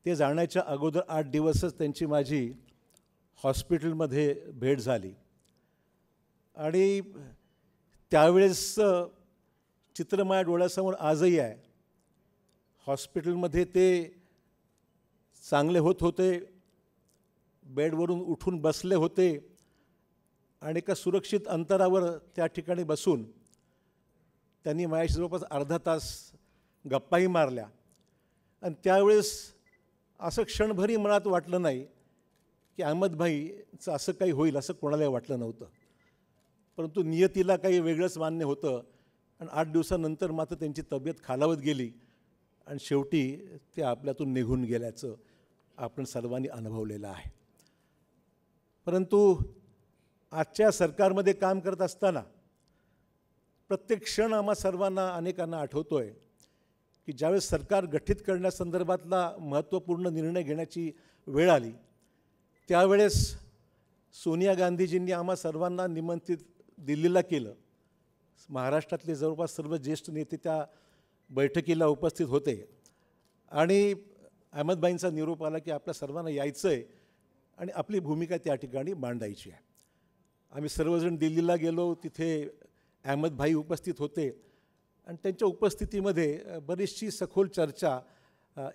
ते जाण्याच्या अगोदर 8 दिवसच त्यांची माझी हॉस्पिटलमध्ये भेट झाली आणि त्यावेळेस चित्र माझ्या डोळ्यासमोर आजही आहे। हॉस्पिटलमध्ये ते चांगले होत होते, बेडवरून उठून बसले होते आणि एका सुरक्षित अंतरावर त्या ठिकाणी बसून त्यांनी माझ्याशी जवळपास अर्धा तास गप्पाही मारल्या आणि त्यावेळेस असं क्षणभरही मनात वाटलं नाही की अहमदभाईचं असं काही होईल असं कोणालाही वाटलं नव्हतं, परंतु नियतीला काही वेगळंच मान्य होतं आणि 8 दिवसानंतर मात्र त्यांची तब्येत खालावत गेली आणि शेवटी ते आपल्यातून निघून गेल्याचं आपण सर्वांनी अनुभवलेलं आहे। परंतु आजच्या सरकारमध्ये काम करत असताना प्रत्येक क्षण आम्हा सर्वांना अनेकांना आठवतोय की ज्यावेळेस सरकार गठीत करण्यासंदर्भातला महत्त्वपूर्ण निर्णय घेण्याची वेळ आली, त्यावेळेस सोनिया गांधीजींनी आम्हा सर्वांना निमंत्रित दिल्लीला केलं। महाराष्ट्रातले जवळपास सर्व ज्येष्ठ नेते त्या बैठकीला उपस्थित होते आणि अहमदभाईंचा निरोप आला की आपल्या सर्वांना यायचं आहे आणि आपली भूमिका त्या ठिकाणी मांडायची आहे। आम्ही सर्वजण दिल्लीला गेलो, तिथे अहमदभाई उपस्थित होते आणि त्यांच्या उपस्थितीमध्ये बरीचशी सखोल चर्चा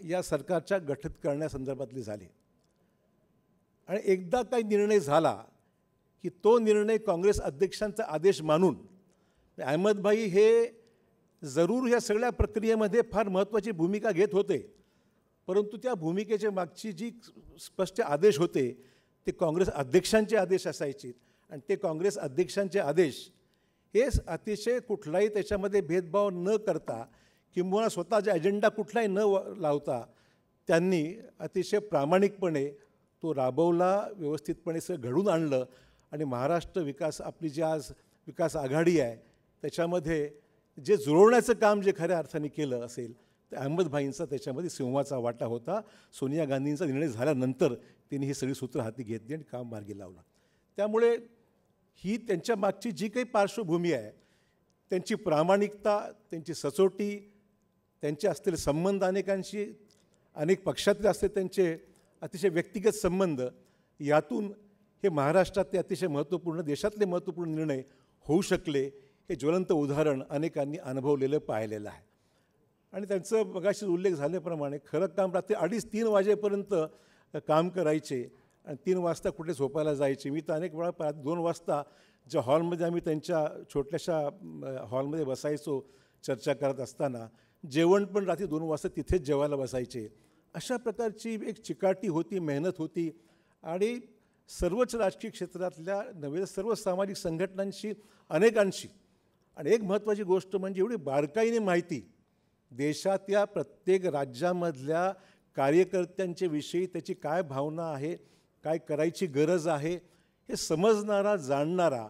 या सरकारच्या गठीत करण्यासंदर्भातली झाली आणि एकदा काही निर्णय झाला की तो निर्णय काँग्रेस अध्यक्षांचा आदेश मानून अहमदभाई हे जरूर या सगळ्या प्रक्रियेमध्ये फार महत्त्वाची भूमिका घेत होते, परंतु त्या भूमिकेच्या मागची जी स्पष्ट आदेश होते ते काँग्रेस अध्यक्षांचे आदेश असायचे आणि ते काँग्रेस अध्यक्षांचे आदेश हे अतिशय कुठलाही त्याच्यामध्ये भेदभाव न करता किंवा स्वतःचा अजेंडा कुठलाही न लावता त्यांनी अतिशय प्रामाणिकपणे तो राबवला, व्यवस्थितपणे सगळं घडून आणलं आणि महाराष्ट्र विकास आपली जी आज विकास आघाडी आहे त्याच्यामध्ये जे जुळवण्याचं काम जे खऱ्या अर्थाने केलं असेल तर अहमदभाईंचा त्याच्यामध्ये सिंहाचा वाटा होता। सोनिया गांधींचा निर्णय झाल्यानंतर त्यांनी ही सगळी सूत्र हाती घेतली आणि काम मार्गी लावलं। त्यामुळे ही त्यांच्या मागची जी काही पार्श्वभूमी आहे, त्यांची प्रामाणिकता, त्यांची सचोटी, त्यांचे असलेले संबंध अनेकांशी, अनेक पक्षातले असते त्यांचे अतिशय व्यक्तिगत संबंध, यातून हे महाराष्ट्रातले अतिशय महत्त्वपूर्ण, देशातले महत्त्वपूर्ण निर्णय होऊ शकले, हे ज्वलंत उदाहरण अनेकांनी अनुभवलेलं पाहिलेलं आहे. आणि त्यांचं मगाशी उल्लेख झाल्याप्रमाणे खरं काम रात्री 2:30-3 वाजेपर्यंत काम करायचे आणि 3 वाजता कुठे झोपायला जायचे. मी तर अनेक वेळा 2 वाजता ज्या हॉलमध्ये आम्ही त्यांच्या छोट्याशा हॉलमध्ये बसायचो चर्चा करत असताना, जेवण पण रात्री 2 वाजता तिथेच जेवायला बसायचे. अशा प्रकारची एक चिकाटी होती, मेहनत होती आणि सर्वच राजकीय क्षेत्रातल्या नव्हे सर्व सामाजिक संघटनांशी, अनेकांशी. आणि एक महत्त्वाची गोष्ट म्हणजे एवढी बारकाईने माहिती देशातल्या प्रत्येक राज्यामधल्या कार्यकर्त्यांच्या विषयी, त्याची काय भावना आहे, काय करायची गरज आहे, हे समजणारा, जाणणारा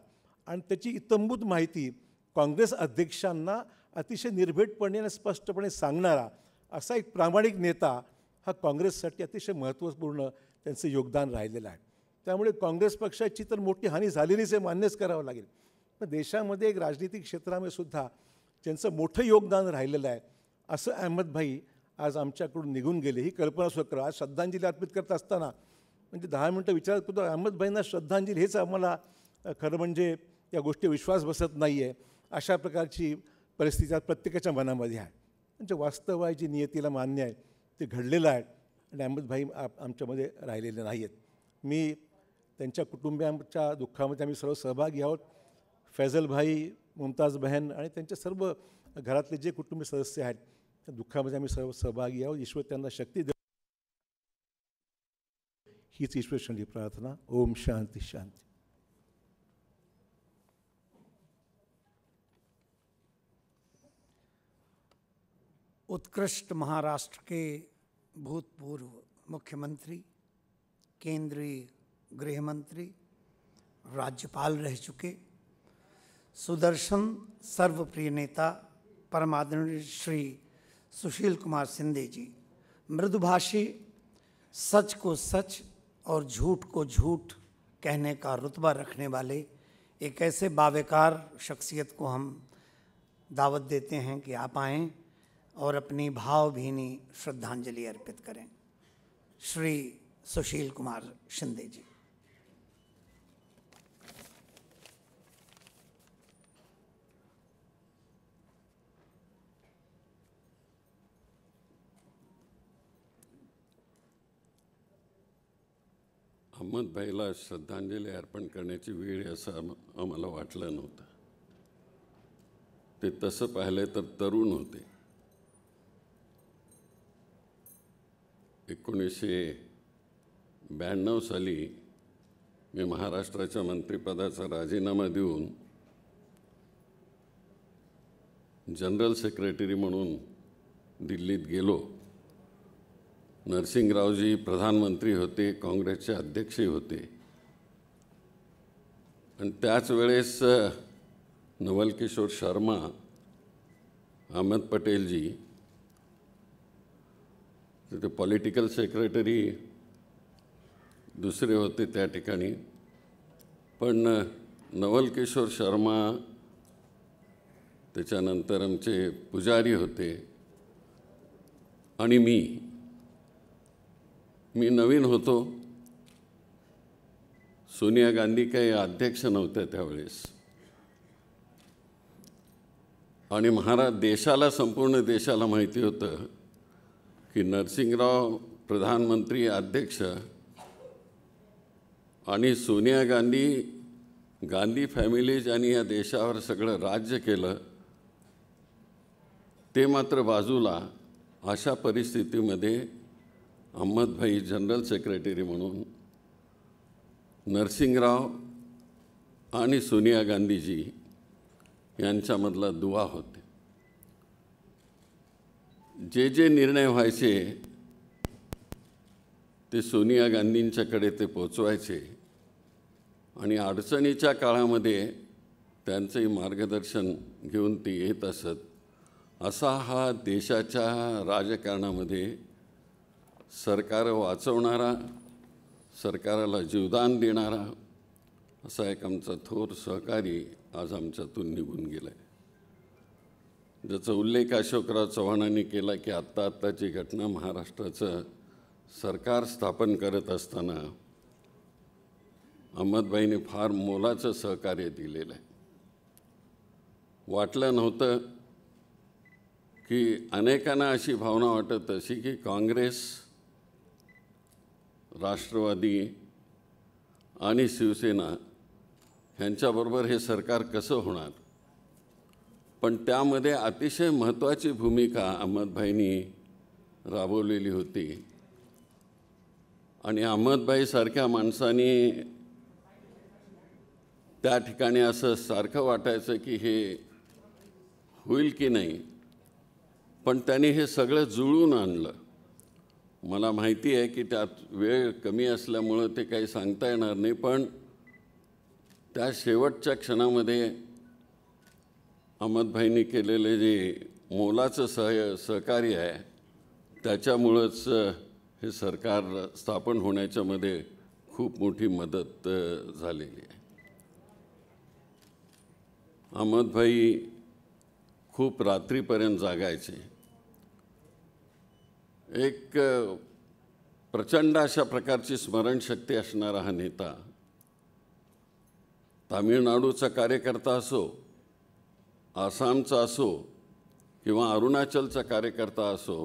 आणि त्याची इत्थंभूत माहिती काँग्रेस अध्यक्षांना अतिशय निर्भीडपणे आणि स्पष्टपणे सांगणारा असा एक प्रामाणिक नेता हा काँग्रेससाठी अतिशय महत्त्वपूर्ण त्यांचं योगदान राहिलेलं आहे. त्यामुळे काँग्रेस पक्षाची तर मोठी हानी झालेलीच आहे, मान्यच करावं लागेल. पण देशामध्ये एक राजनीतिक क्षेत्रामध्ये सुद्धा त्यांचं मोठं योगदान राहिलेलं आहे. असं अहमदभाई आज आमच्याकडून निघून गेले, ही कल्पना सुद्धा आज श्रद्धांजली अर्पित करत असताना म्हणजे 10 मिनटं विचार करतो, अहमदभाईंना श्रद्धांजली हेच आम्हाला खरं म्हणजे या गोष्टी विश्वास बसत नाही आहे. अशा प्रकारची परिस्थिती आज प्रत्येकाच्या मनामध्ये आहे. म्हणजे वास्तव आहे, जी नियतीला मान्य आहे ते घडलेलं आहे आणि अहमदभाई आमच्यामध्ये राहिलेले नाही आहेत. मी त्यांच्या कुटुंबियांच्या दुःखामध्ये आम्ही सर्व सहभागी आहोत. फैजलभाई, मुमताज बहन आणि त्यांच्या सर्व घरातले जे कुटुंबीय सदस्य आहेत त्या दुःखामध्ये आम्ही सर्व सहभागी आहोत. ईश्वर त्यांना शक्ती दे, हीच ईश्वरचरणी प्रार्थना. ओम शांती शांती. उत्कृष्ट महाराष्ट्र के भूतपूर्व मुख्यमंत्री, केंद्रीय गृह मंत्री, राज्यपाल रह चुके, सुदर्शन सर्वप्रिय नेता परमादरणीय श्री सुशील कुमार शिंदे जी, मृदुभाषी, सच को सच और झूठ को झूठ कहने का रुतबा रखने वाले एक ऐसे बावकार शख्सियत को हम दावत देते हैं कि आप आएँ और अपनी भावभीनी श्रद्धांजलि अर्पित करें. श्री सुशील कुमार शिंदे जी. अहमदभाईला श्रद्धांजली अर्पण करण्याची वेळ असं आम्हाला वाटलं नव्हतं. ते तसं पाहिलं तर तरुण होते. 1992 साली मी महाराष्ट्राच्या मंत्रिपदाचा राजीनामा देऊन जनरल सेक्रेटरी म्हणून दिल्लीत गेलो. नरसिंगरावजी प्रधानमंत्री होते, काँग्रेसचे अध्यक्षही होते. आणि त्याच वेळेस नवल किशोर शर्मा, अहमद पटेलजी ते पॉलिटिकल सेक्रेटरी दुसरे होते त्या ठिकाणी. पण नवल किशोर शर्मा, त्याच्यानंतर आमचे पुजारी होते आणि मी नवीन होतो. सोनिया गांधी काही अध्यक्ष नव्हत्या त्यावेळेस. आणि देशाला, संपूर्ण देशाला माहिती होतं की नरसिंगराव प्रधानमंत्री अध्यक्ष आणि सोनिया गांधी फॅमिली ज्यांनी या देशावर सगळं राज्य केलं ते मात्र बाजूला. अशा परिस्थितीमध्ये अहमदभाई जनरल सेक्रेटरी म्हणून नरसिंगराव आणि सोनिया गांधीजी यांच्यामधला दुवा होते. जे निर्णय व्हायचे ते सोनिया गांधींच्याकडे ते पोचवायचे आणि अडचणीच्या काळामध्ये त्यांचंही मार्गदर्शन घेऊन ते येत असत. असा हा देशाच्या राजकारणामध्ये सरकार वाचवणारा, सरकाराला जीवदान देणारा असा एक आमचा थोर सहकारी आज आमच्यातून निघून गेला आहे, ज्याचा उल्लेख अशोकराव चव्हाणांनी केला की आत्ताची घटना महाराष्ट्राचं सरकार स्थापन करत असताना अहमदभाईंनी फार मोलाचं सहकार्य दिलेलं आहे. वाटलं नव्हतं की अनेकांना अशी भावना वाटत अशी की काँग्रेस, राष्ट्रवादी आणि शिवसेना ह्यांच्याबरोबर हे सरकार कसं होणार, पण त्यामध्ये अतिशय महत्त्वाची भूमिका अहमदभाईंनी राबवलेली होती. आणि अहमदभाईसारख्या माणसाने त्या ठिकाणी असं सारखं वाटायचं की हे होईल की नाही, पण त्यांनी हे सगळं जुळवून आणलं. मला माहिती आहे की त्यात वेळ कमी असल्यामुळं ते काही सांगता येणार नाही, पण त्या शेवटच्या क्षणामध्ये अहमदभाईंनी केलेले जे मोलाचं सहकार्य आहे त्याच्यामुळंच हे सरकार स्थापन होण्याच्यामध्ये खूप मोठी मदत झालेली आहे. अहमदभाई खूप रात्रीपर्यंत जागायचे. एक प्रचंड अशा प्रकारची स्मरणशक्ती असणारा हा नेता, तामिळनाडूचा कार्यकर्ता असो, आसामचा असो किंवा अरुणाचलचा कार्यकर्ता असो,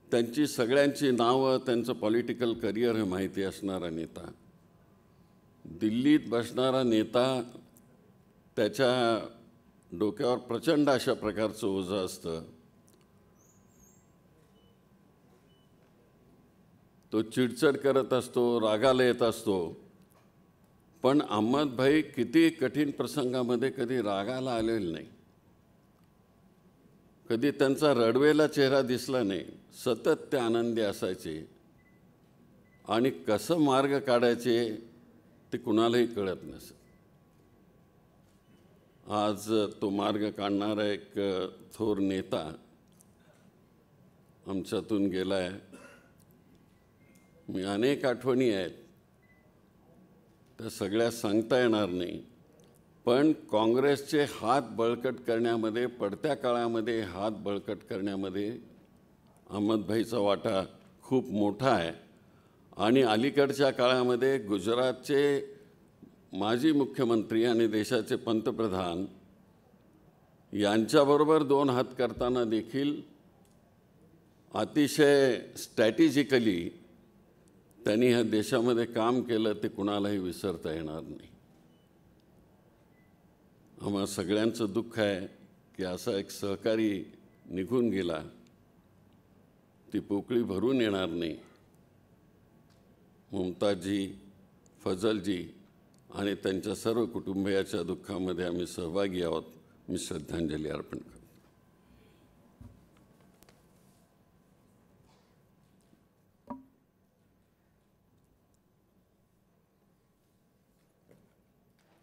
त्यांची सगळ्यांची नावं, त्यांचं पॉलिटिकल करिअर हे माहिती असणारा नेता. दिल्लीत बसणारा नेता, त्याच्या डोक्यावर प्रचंड अशा प्रकारचं ओझं असतं. तो चिडचिड करत असतो, रागाला येत असतो, पण अहमदभाई किती कठीण प्रसंगामध्ये कधी रागाला आलेले नाही, कधी त्यांचा रडवेला चेहरा दिसला नाही. सतत ते आनंदी असायचे आणि कसं मार्ग काढायचे ते कुणालाही कळत नसे. आज तो मार्ग काढणारा एक थोर नेता आमच्यातून गेला आहे. मी अनेक आठवणी आहेत, त्या सगळ्या सांगता येणार नाही, पण काँग्रेसचे हात बळकट करण्यामध्ये, पडत्या काळामध्ये हात बळकट करण्यामध्ये अहमदभाईचा वाटा खूप मोठा आहे. आणि अलीकडच्या काळामध्ये गुजरातचे माजी मुख्यमंत्री आणि देशाचे पंतप्रधान यांच्याबरोबर दोन हात करताना देखील अतिशय स्ट्रॅटेजिकली त्यांनी ह्या देशामध्ये काम केलं, ते कुणालाही विसरता येणार नाही. आम्हा सगळ्यांचं दुःख आहे की असा एक सहकारी निघून गेला, ती पोकळी भरून येणार नाही. मुमताजजी, फजलजी आणि त्यांच्या सर्व कुटुंबियाच्या दुःखामध्ये आम्ही सहभागी आहोत. मी श्रद्धांजली अर्पण करतो.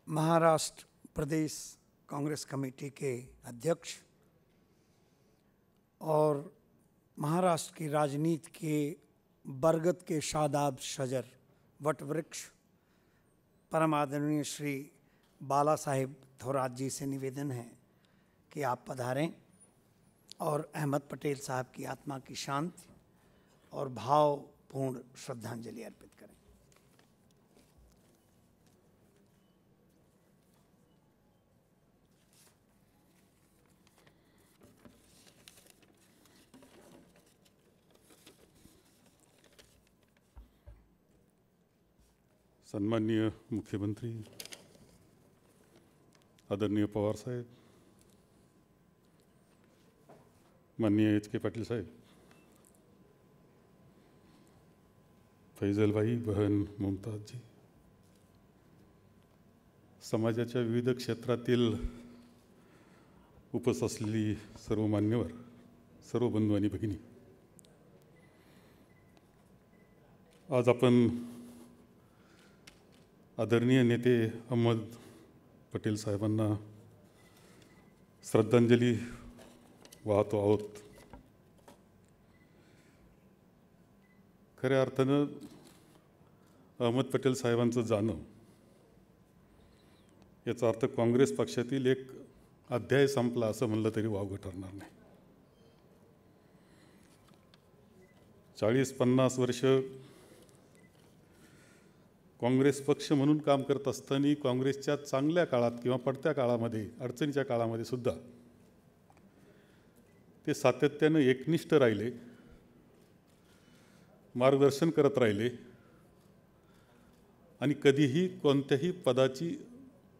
महाराष्ट्र प्रदेश कांग्रेस कमेटी के अध्यक्ष और महाराष्ट्र की राजनीति के बरगद के शादाब शजर वटवृक्ष परम आदरणीय श्री बाला साहेब थोरात जी से निवेदन है कि आप पधारें और अहमद पटेल साहब की आत्मा की शांति और भावपूर्ण श्रद्धांजलि अर्पित करें. सन्माननीय मुख्यमंत्री आदरणीय पवार साहेब, माननीय एच के पाटील साहेब, फैजलभाई, बहन मुमताजजी, समाजाच्या विविध क्षेत्रातील उपस्थित असलेली सर्व मान्यवर, सर्व बंधू आणि भगिनी, आज आपण आदरणीय नेते अहमद पटेल साहेबांना श्रद्धांजली वाहतो आहोत. खऱ्या अर्थानं अहमद पटेल साहेबांचं जाणं याचा अर्थ काँग्रेस पक्षातील एक अध्याय संपला असं म्हणलं तरी वावगं ठरणार नाही. 40-50 वर्ष काँग्रेस पक्ष म्हणून काम करत असताना काँग्रेसच्या चांगल्या काळात किंवा पडत्या काळामध्ये, अडचणीच्या काळामध्ये सुद्धा ते सातत्यानं एकनिष्ठ राहिले, मार्गदर्शन करत राहिले आणि कधीही कोणत्याही पदाची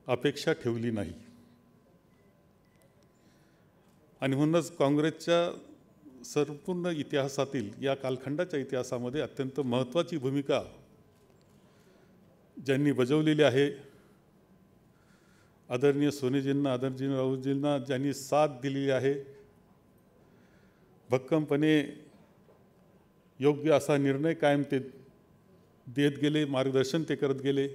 अपेक्षा ठेवली नाही. आणि म्हणूनच काँग्रेसच्या संपूर्ण इतिहासातील या कालखंडाच्या इतिहासामध्ये अत्यंत महत्त्वाची भूमिका ज्यांनी बजावलेली आहे, आदरणीय सोनेजींना, आदरणीय राहुलजींना ज्यांनी साथ दिलेली आहे, भक्कमपणे योग्य असा निर्णय कायम ते देत गेले, मार्गदर्शन ते करत गेले,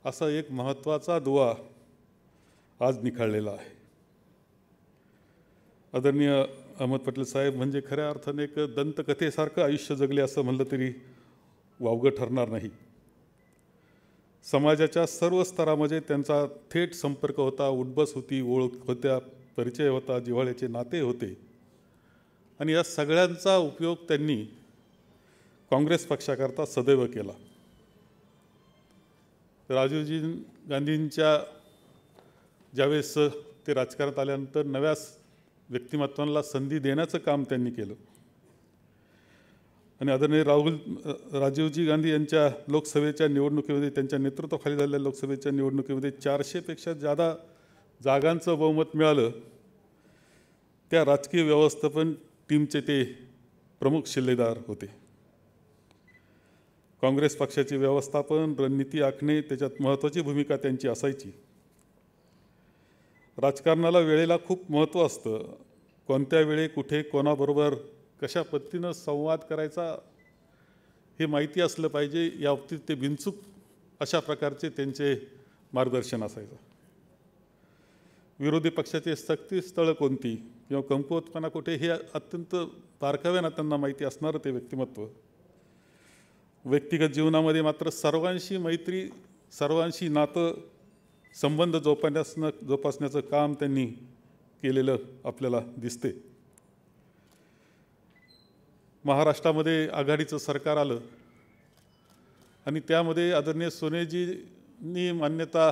असा एक महत्त्वाचा दुवा आज निखळलेला आहे. आदरणीय अहमद पटेल साहेब म्हणजे खऱ्या अर्थाने एक दंतकथेसारखं आयुष्य जगले असं म्हणलं तरी वावगं ठरणार नाही. समाजाच्या सर्व स्तरामध्ये त्यांचा थेट संपर्क होता, उठबस होती, ओळख होत्या, परिचय होता, जिव्हाळ्याचे नाते होते आणि या सगळ्यांचा उपयोग त्यांनी काँग्रेस पक्षाकरता सदैव केला. राजीवजी गांधींच्या ज्यावेळेस ते राजकारणात आल्यानंतर नव्या व्यक्तिमत्वांना संधी देण्याचं काम त्यांनी केलं आणि आदरणीय राजीवजी गांधी यांच्या लोकसभेच्या निवडणुकीमध्ये, त्यांच्या नेतृत्वाखाली झालेल्या लोकसभेच्या निवडणुकीमध्ये 400पेक्षा जादा जागांचं बहुमत मिळालं. त्या राजकीय व्यवस्थापन टीमचे ते प्रमुख शिल्लेदार होते. काँग्रेस पक्षाची व्यवस्थापन, रणनीती आखणे त्याच्यात महत्त्वाची भूमिका त्यांची असायची. राजकारणाला वेळेला खूप महत्त्व असतं. कोणत्या वेळी कुठे कोणाबरोबर कशा पद्धतीनं संवाद करायचा हे माहिती असलं पाहिजे. या बाबतीत ते बिनचूक अशा प्रकारचे त्यांचे मार्गदर्शन असायचं. विरोधी पक्षाचे सक्ती स्थळं कोणती किंवा कमकुवतपणा कुठे हे अत्यंत बारकाव्यानं त्यांना माहिती असणारं ते व्यक्तिमत्व. व्यक्तिगत जीवनामध्ये मात्र सर्वांशी मैत्री, सर्वांशी नातं, संबंध जोपासण्याचं काम त्यांनी केलेलं आपल्याला दिसते. महाराष्ट्रामध्ये आघाडीचं सरकार आलं आणि त्यामध्ये आदरणीय सोनेजींनी मान्यता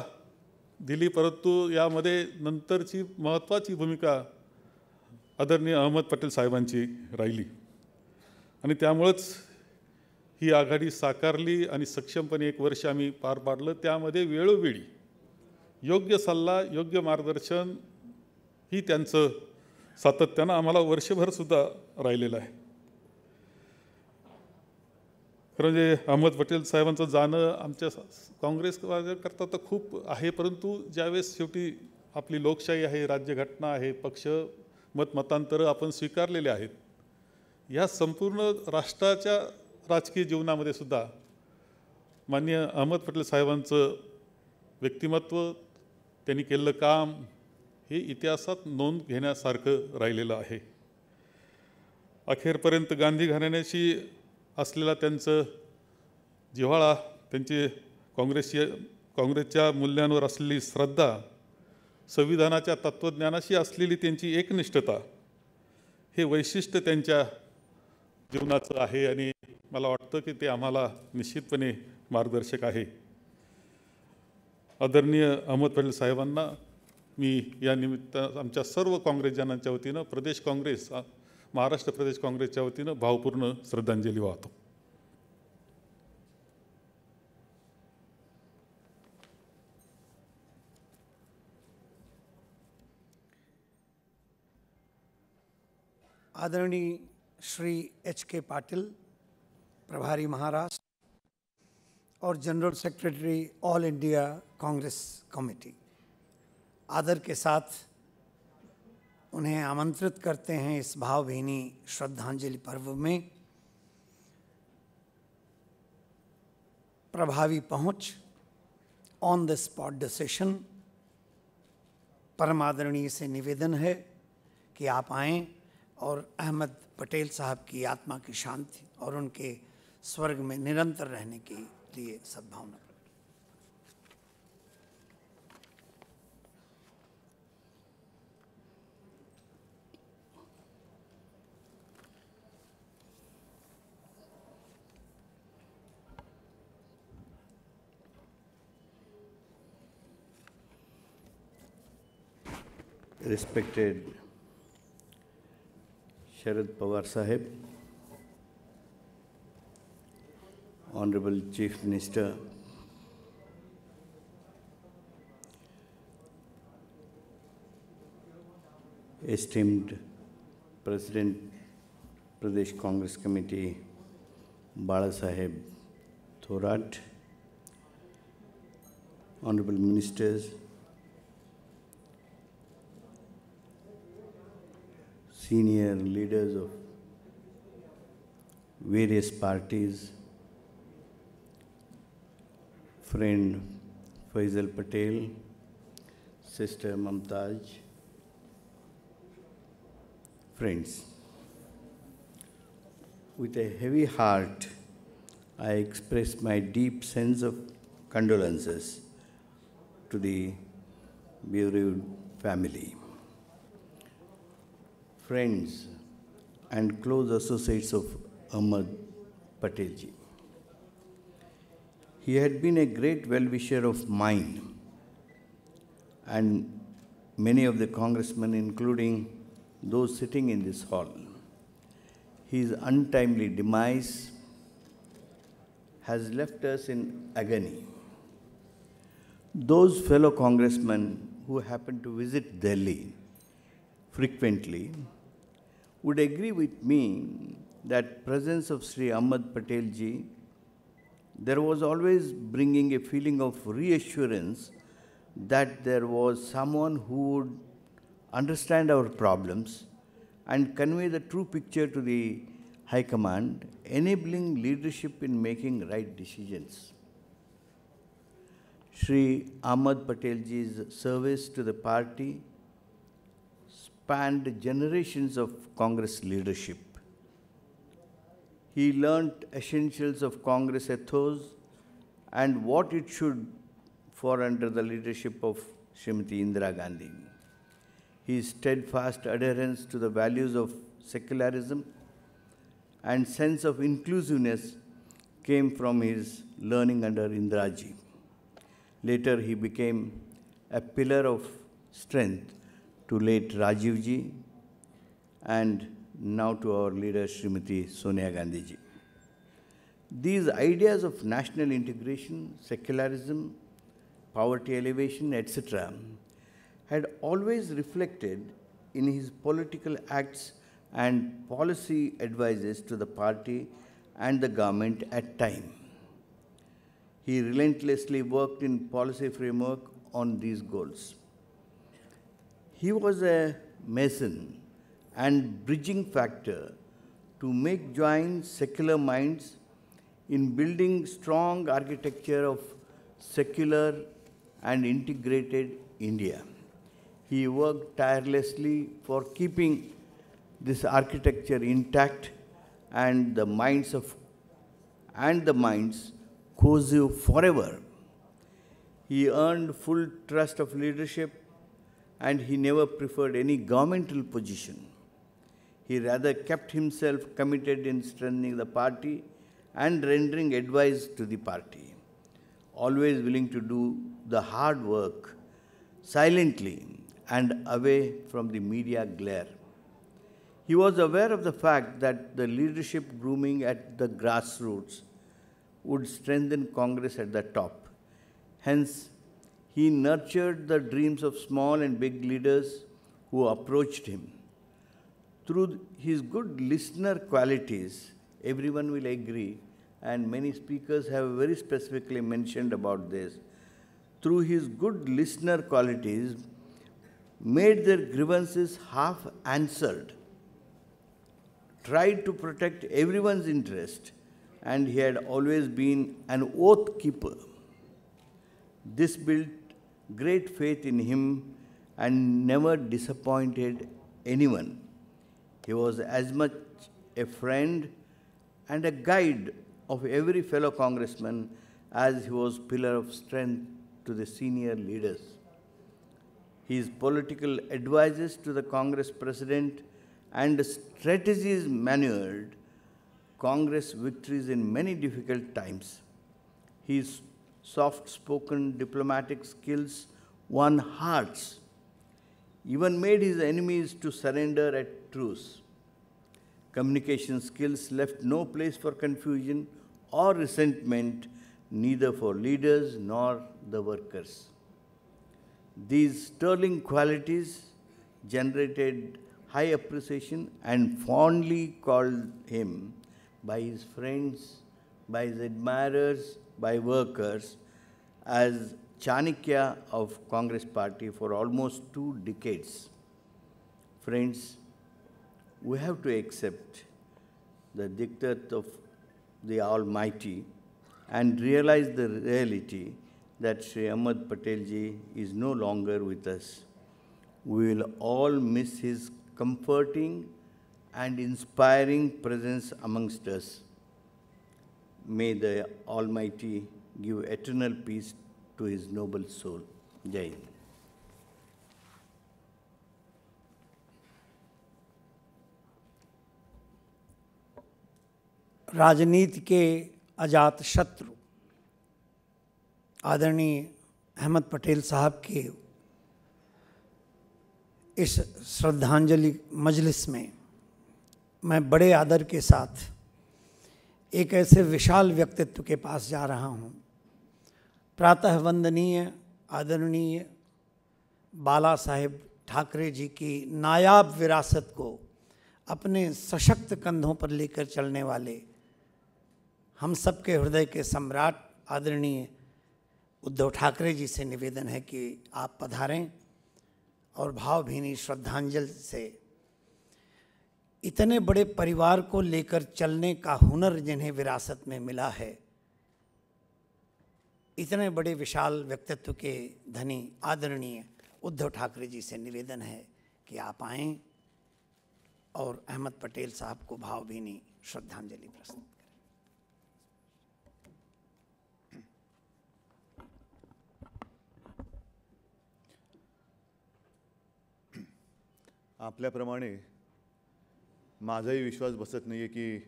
दिली, परंतु यामध्ये नंतरची महत्त्वाची भूमिका आदरणीय अहमद पटेल साहेबांची राहिली आणि त्यामुळंच ही आघाडी साकारली आणि सक्षमपणे 1 वर्ष आम्ही पार पाडलं. त्यामध्ये वेळोवेळी योग्य सल्ला, योग्य मार्गदर्शन ही त्यांचं सातत्यानं आम्हाला वर्षभरसुद्धा राहिलेलं आहे. खरं म्हणजे अहमद पटेल साहेबांचं जाणं आमच्या काँग्रेस करता तर खूप आहे, परंतु ज्यावेळेस शेवटी आपली लोकशाही आहे, राज्यघटना आहे, पक्ष मतांतरं आपण स्वीकारलेले आहेत, ह्या संपूर्ण राष्ट्राच्या राजकीय जीवनामध्ये सुद्धा माननीय अहमद पटेल साहेबांचं व्यक्तिमत्व, त्यांनी केलेलं काम हे इतिहासात नोंद घेण्यासारखं राहिलेलं आहे. अखेरपर्यंत गांधी घराण्याशी असलेला त्यांचं जिव्हाळा, त्यांची काँग्रेसच्या मूल्यांवर असलेली श्रद्धा, संविधानाच्या तत्त्वज्ञानाशी असलेली त्यांची एकनिष्ठता हे वैशिष्ट्य त्यांच्या जीवनाचं आहे आणि मला वाटतं की ते आम्हाला निश्चितपणे मार्गदर्शक आहे. आदरणीय अहमद पटेल साहेबांना मी या निमित्त आमच्या सर्व काँग्रेसजनांच्या वतीनं, प्रदेश काँग्रेस, महाराष्ट्र प्रदेश काँग्रेसच्या वतीनं भावपूर्ण श्रद्धांजली वाहतो. आदरणीय श्री H.K. पाटिल, प्रभारी महाराष्ट्र और general secretary all India Congress committee, आदर के साथ उन्हें आमंत्रित करते हैं इस भावभीनी श्रद्धांजलि पर्व में. प्रभावी पहुंच, ऑन द स्पॉट डिसीशन. परम आदरणीय से निवेदन है कि आप आएं और अहमद पटेल साहब की आत्मा की शांति और उनके स्वर्ग में निरंतर रहने के लिए सद्भावना. respected Sharad Pawar Sahib, Honorable Chief Minister, esteemed President, Pradesh Congress Committee, Bala Sahib Thorat, Honorable Ministers, senior leaders of various parties, friend Faisal Patel, Sister Mamtaj, friends, with a heavy heart, I express my deep sense of condolences to the bereaved family, friends, and close associates of Ahmed Patelji. He had been a great well-wisher of mine, and many of the congressmen, including those sitting in this hall. His untimely demise has left us in agony. Those fellow congressmen who happen to visit Delhi frequently would agree with me that presence of Sri Ahmed Patelji, there was always bringing a feeling of reassurance that there was someone who would understand our problems and convey the true picture to the High Command, enabling leadership in making right decisions. Sri Ahmed Patelji's service to the party spanned generations of Congress leadership. He learnt essentials of Congress ethos and what it should for under the leadership of Srimati Indira Gandhi. His steadfast adherence to the values of secularism and sense of inclusiveness came from his learning under Indiraji. Later, he became a pillar of strength to late Rajiv ji and now to our leader Srimati Sonia Gandhi ji. These ideas of national integration, secularism, poverty elevation, etc., had always reflected in his political acts and policy advices to the party and the government at time. He relentlessly worked in policy framework on these goals. He was a mason and bridging factor to make join secular minds in building strong architecture of secular and integrated India. He worked tirelessly for keeping this architecture intact and the minds cohesive forever. He earned full trust of leadership and he never preferred any governmental position. He rather kept himself committed in strengthening the party and rendering advice to the party, always willing to do the hard work silently and away from the media glare. He was aware of the fact that the leadership grooming at the grassroots would strengthen Congress at the top. Hence, he nurtured the dreams of small and big leaders who approached him. Through his good listener qualities, everyone will agree, and many speakers have very specifically mentioned about this. Through his good listener qualities, made their grievances half answered, tried to protect everyone's interest, and he had always been an oath keeper. This built great faith in him and never disappointed anyone. He was as much a friend and a guide of every fellow congressman as he was pillar of strength to the senior leaders. His political advices to the Congress president and strategies manured Congress victories in many difficult times. His soft-spoken diplomatic skills won hearts. even made his enemies to surrender at truce. Communication skills left no place for confusion or resentment, neither for leaders nor the workers. These sterling qualities generated high appreciation and fondly called him by his friends, by his admirers, by workers as Chanakya of Congress Party for almost 2 decades. Friends, we have to accept the diktat of the Almighty and realize the reality that Sri Ahmed Patel ji is no longer with us. We will all miss his comforting and inspiring presence amongst us. May the Almighty give eternal peace to his noble soul. Jai Hind. राजनीति के अजात शत्रु आदरणीय अहमद पटेल साहब के इस श्रद्धांजलि मजलिस में मैं बड़े आदर के साथ एक ऐसे विशाल व्यक्तित्व के पास जा रहा हूँ, प्रातः वंदनीय आदरणीय बाला साहेब ठाकरे जी की नायाब विरासत को अपने सशक्त कंधों पर लेकर चलने वाले हम सबके हृदय के सम्राट आदरणीय उद्धव ठाकरे जी से निवेदन है कि आप पधारें और भावभीनी श्रद्धांजलि से इतने बड़े परिवार को लेकर चलने का हुनर जिन्हें विरासत में मिला है, इतने बड़े विशाल व्यक्तित्व के धनी आदरणीय उद्धव ठाकरे जी से निवेदन है कि आप आएं और अहमद पटेल साहब को भावभीनी श्रद्धांजलि प्रस्तुत करें। आपल्याप्रमाणे माझाही विश्वास बसत नाही आहे की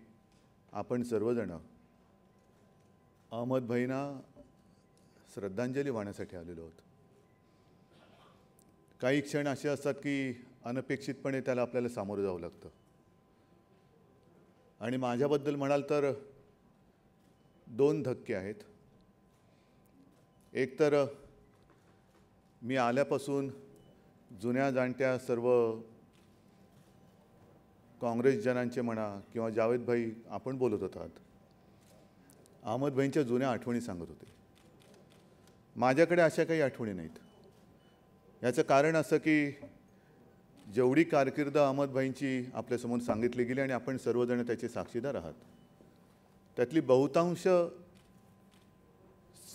आपण सर्वजण अहमद भाईंना श्रद्धांजली वाहण्यासाठी आलेलो आहोत। काही क्षण असे असतात की अनपेक्षितपणे त्याला आपल्याला सामोरं जावं लागतं आणि माझ्याबद्दल म्हणाल तर 2 धक्के आहेत। एक तर मी आल्यापासून जुन्या जाणत्या सर्व काँग्रेस जनांचे म्हणा किंवा जावेद भाई आपण बोलत होतात, अहमद भाईंच्या जुन्या आठवणी सांगत होते। माझ्याकडे अशा काही आठवणी नाहीत। याचं कारण असं की जेवढी कारकीर्द अहमद भाईंची आपल्यासमोर सांगितली गेली आणि आपण सर्वजण त्याचे साक्षीदार आहात, त्यातली बहुतांश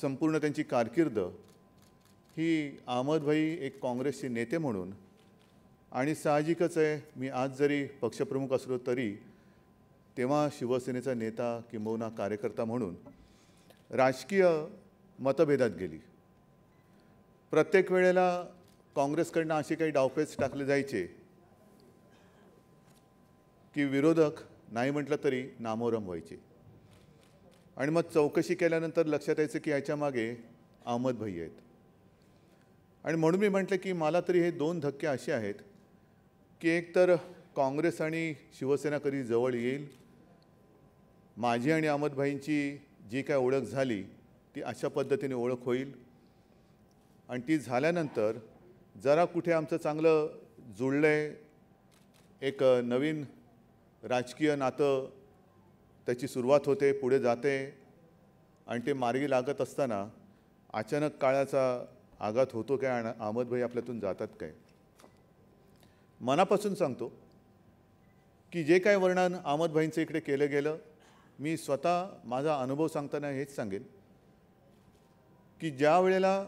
संपूर्ण त्यांची कारकीर्द ही अहमद भाई एक काँग्रेसचे नेते म्हणून आणि साहजिकच आहे, मी आज जरी पक्षप्रमुख असलो तरी तेव्हा शिवसेनेचा नेता किंबहुना कार्यकर्ता म्हणून राजकीय मतभेदात गेली। प्रत्येक वेळेला काँग्रेसकडनं असे काही डावपेच टाकले जायचे की विरोधक नाही म्हटलं तरी नामोहरम व्हायचे आणि मग चौकशी केल्यानंतर लक्षात यायचं की याच्या मागे अहमद भाई आहेत। आणि म्हणून मी म्हटलं की मला तरी हे 2 धक्के असे आहेत की एक तर काँग्रेस आणि शिवसेना कधी जवळ येईल, माझी आणि अहमद भाईंची जी काय ओळख झाली ती अशा पद्धतीने ओळख होईल आणि ती झाल्यानंतर जरा कुठे आमचं चांगलं जुळलंय, एक नवीन राजकीय नातं त्याची सुरुवात होते, पुढे जाते आणि ते मार्गी लागत असताना अचानक काळाचा आघात होतो काय आणि अहमद भाई आपल्यातून जातात काय। मनापासून सांगतो की जे काय वर्णन अहमद भाईंचं इकडे केलं गेलं, मी स्वतः माझा अनुभव सांगताना हेच सांगेन की ज्या वेळेला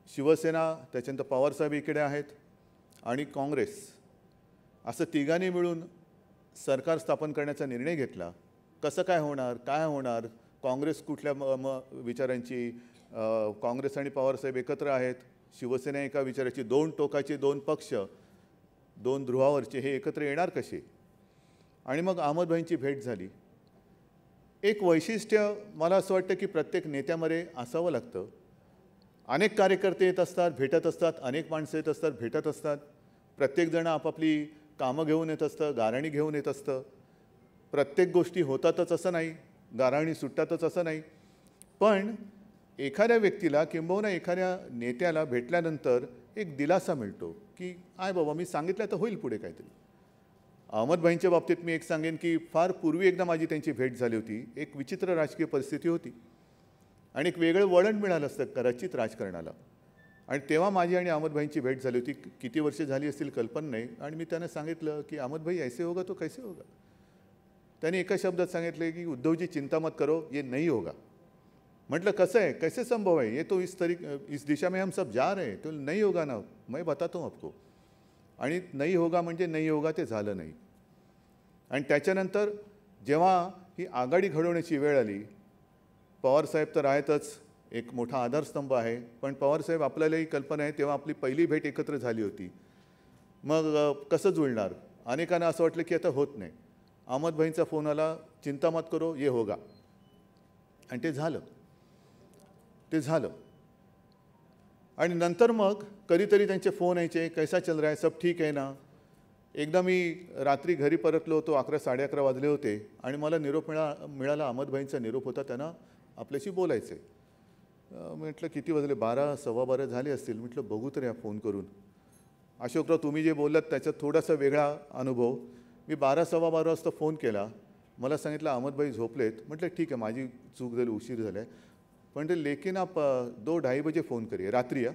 शिवसेना त्याच्यानंतर पवारसाहेब इकडे आहेत आणि काँग्रेस असं तिघांनी मिळून सरकार स्थापन करण्याचा निर्णय घेतला, कसं काय होणार, काँग्रेस कुठल्या विचारांची, काँग्रेस आणि पवारसाहेब एकत्र आहेत, शिवसेना एका विचाराची, 2 टोकाचे 2 पक्ष 2 ध्रुवावरचे हे एकत्र येणार कसे। आणि मग अहमद भाईंची भेट झाली। एक वैशिष्ट्य मला असं वाटतं की प्रत्येक नेत्यामध्ये असावं लागतं, अनेक कार्यकर्ते येत असतात, भेटत असतात, अनेक माणसं येत असतात, भेटत असतात. प्रत्येकजण आपापली कामं घेऊन येत असतं, गाऱ्हाणी घेऊन येत असतं. प्रत्येक गोष्टी होतातच असं नाही, गाऱ्हाणी सुटतातच असं नाही. पण एखाद्या व्यक्तीला किंबहुना एखाद्या नेत्याला भेटल्यानंतर एक दिलासा मिळतो की आय बाबा मी सांगितलं तर होईल पुढे काहीतरी. अहमदभाईंच्या बाबतीत मी एक सांगेन की फार पूर्वी एकदा माझी त्यांची भेट झाली होती. एक विचित्र राजकीय परिस्थिती होती आणि एक वेगळं वळण मिळालं असतं कदाचित राजकारणाला. आणि तेव्हा माझी आणि अहमदभाईंची भेट झाली होती. किती वर्ष झाली असतील कल्पना नाही. आणि मी त्यांना सांगितलं की अहमदभाई ऐसे होगा तो कैसे होगा. त्यांनी एका शब्दात सांगितले की उद्धवजी चिंता मत करो ये नहीं होगा. म्हटलं कसं आहे, कैसे संभव है, ये तो इस दिशा में हम सब जा रहे हैं. तो नहीं होगा ना, मैं बताता हूँ आपको. आणि नाही होगा म्हणजे नाही होगा, ते झालं नाही. आणि त्याच्यानंतर जेव्हा ही आघाडी घडवण्याची वेळ आली, पवारसाहेब तर आहेतच, एक मोठा आधारस्तंभ आहे. पण पवारसाहेब आपल्यालाही कल्पना आहे तेव्हा आपली पहिली भेट एकत्र झाली होती. मग कसं जुळणार. अनेकांना असं वाटलं की आता होत नाही. अहमदभाईंचा फोन आला, चिंता मत करो ये होगा. आणि ते झालं. आणि नंतर मग कधीतरी त्यांचे फोन यायचे, कैसा चल रहा है, सब ठीक आहे ना. एकदा मी रात्री घरी परतलो होतो, 11 11:30 वाजले होते आणि मला निरोप मिळाला. अहमदभाईंचा निरोप होता, त्यांना आपल्याशी बोलायचं आहे. म्हटलं किती वाजले, 12 सव्वा 12 झाले असतील. म्हटलं बघू तर या फोन करून. अशोकराव तुम्ही जे बोललात त्याच्यात थोडासा वेगळा अनुभव. मी 12 सव्वा 12 वाजता फोन केला. मला सांगितलं अहमदभाई झोपलेत. म्हटलं ठीक आहे, माझी चूक झाली, उशीर झाला आहे. पण ते लेकिन आप 2-2:30 बजे फोन करिए रात्री.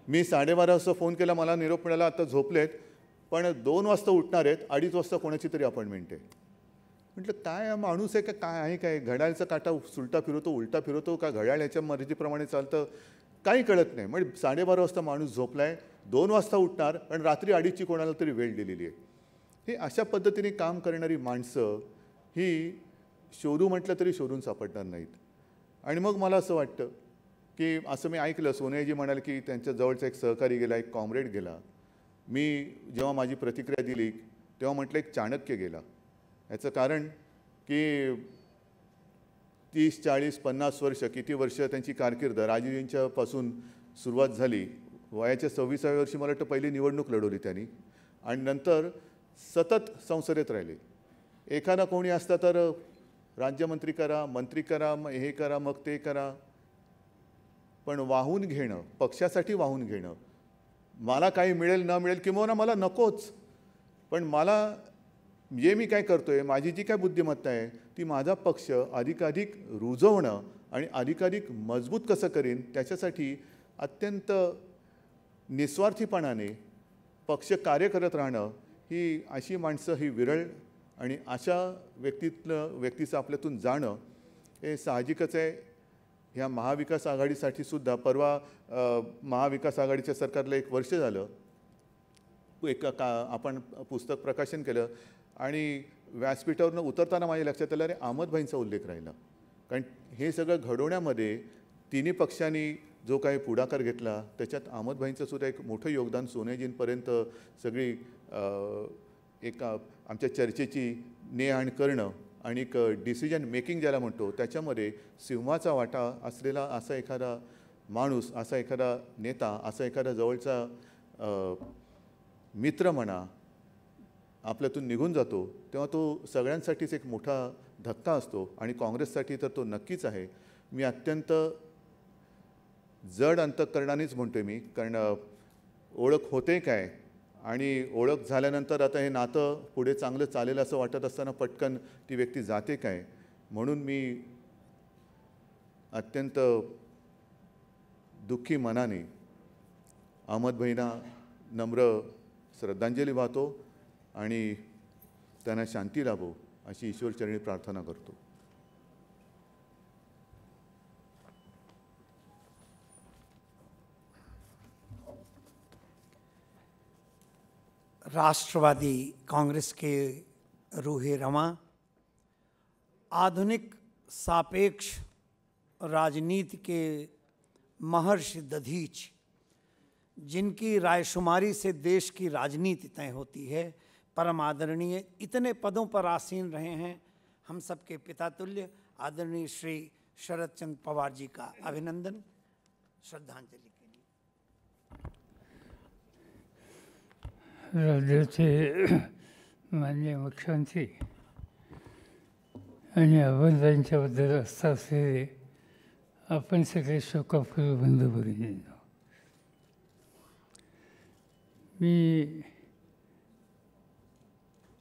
मी 12:30 वाजता फोन केला, मला निरोप मिळाला आता झोपलेत, पण 2 वाजता उठणार आहेत, 2:30 वाजता कोणाची तरी अपॉइंटमेंट आहे. म्हटलं काय माणूस आहे का काय आहे, काय घड्याळचा काटा सुलटा फिरवतो उलटा फिरवतो का, घड्याळ याच्या मर्जीप्रमाणे चालतं, काही कळत नाही. म्हणजे 12:30 वाजता माणूस झोपलाय, 2 वाजता उठणार आणि रात्री 2:30ची कोणाला तरी वेळ दिलेली आहे. हे अशा पद्धतीने काम करणारी माणसं ही शोधू म्हटलं तरी शोधून सापडणार नाहीत. आणि मग मला असं वाटतं की असं मी ऐकलं, सोनियाजी म्हणाले की त्यांच्या जवळचा एक सहकारी गेला, एक कॉम्रेड गेला. मी जेव्हा माझी प्रतिक्रिया दिली तेव्हा म्हटलं एक चाणक्य गेला. याचं कारण की 30, 40, 50 वर्ष, किती वर्ष त्यांची कारकीर्द राजीजींच्यापासून सुरुवात झाली. वयाच्या 26व्या वर्षी मला वाटतं पहिली निवडणूक लढवली त्यांनी आणि नंतर सतत संसदेत राहिले. एखादा कोणी असता तर राज्यमंत्री करा, मंत्री करा, हे करा, मग ते करा. पण वाहून घेणं, पक्षासाठी वाहून घेणं, मला काही मिळेल न मिळेल किंवा मला नकोच, पण मला जे मी काय करतोय, माझी जी काय बुद्धिमत्ता आहे ती माझा पक्ष अधिकाधिक रुजवणं आणि अधिकाधिक मजबूत कसं करेन त्याच्यासाठी अत्यंत निस्वार्थीपणाने पक्ष कार्य करत राहणं, ही अशी माणसं ही विरळ आणि अशा व्यक्तीचं आपल्यातून जाणं हे साहजिकच आहे. ह्या महाविकास आघाडीसाठी सुद्धा परवा महाविकास आघाडीच्या सरकारला 1 वर्ष झालं. आपण पुस्तक प्रकाशन केलं आणि व्यासपीठावरनं उतरताना माझ्या लक्षात आलं, अरे अहमदभाईंचा उल्लेख राहिला. कारण हे सगळं घडवण्यामध्ये तिन्ही पक्षांनी जो काही पुढाकार घेतला त्याच्यात अहमदभाईंचं सुद्धा एक मोठं योगदान. सोनियाजींपर्यंत सगळी एक आमच्या चर्चेची ने आण करणं आणि एक डिसिजन मेकिंग ज्याला म्हणतो त्याच्यामध्ये सिंहाचा वाटा असलेला असा एखादा माणूस, असा एखादा नेता, असा एखादा जवळचा मित्र म्हणा आपल्यातून निघून जातो तेव्हा तो सगळ्यांसाठीच एक मोठा धक्का असतो आणि काँग्रेससाठी तर तो नक्कीच आहे. मी अत्यंत जड अंतःकरणानेच म्हणतोय मी, कारण ओळख होते काय आणि ओळख झाल्यानंतर आता हे नातं पुढे चांगलं चालेल असं वाटत असताना पटकन ती व्यक्ती जाते काय. म्हणून मी अत्यंत दुःखी मनाने अहमदभाईंना नम्र श्रद्धांजली वाहतो आणि त्यांना शांती लाभो अशी ईश्वरचरणी प्रार्थना करतो. राष्ट्रवादी कांग्रेस के रूहे रवां, आधुनिक सापेक्ष राजनीति के महर्षि दधीच, जिनकी रायशुमारी से देश की राजनीति तय होती है, परम आदरणीय इतने पदों पर आसीन रहे हैं हम सबके पिता तुल्य आदरणीय श्री शरद चंद्र पवार जी का अभिनंदन श्रद्धांजलि के लिए। राज्याचे माननीय मुख्यमंत्री आणि अहमदभाईंच्याबद्दल असता असलेले आपण सगळे शोकाकुल बंधू भगिनींनो, मी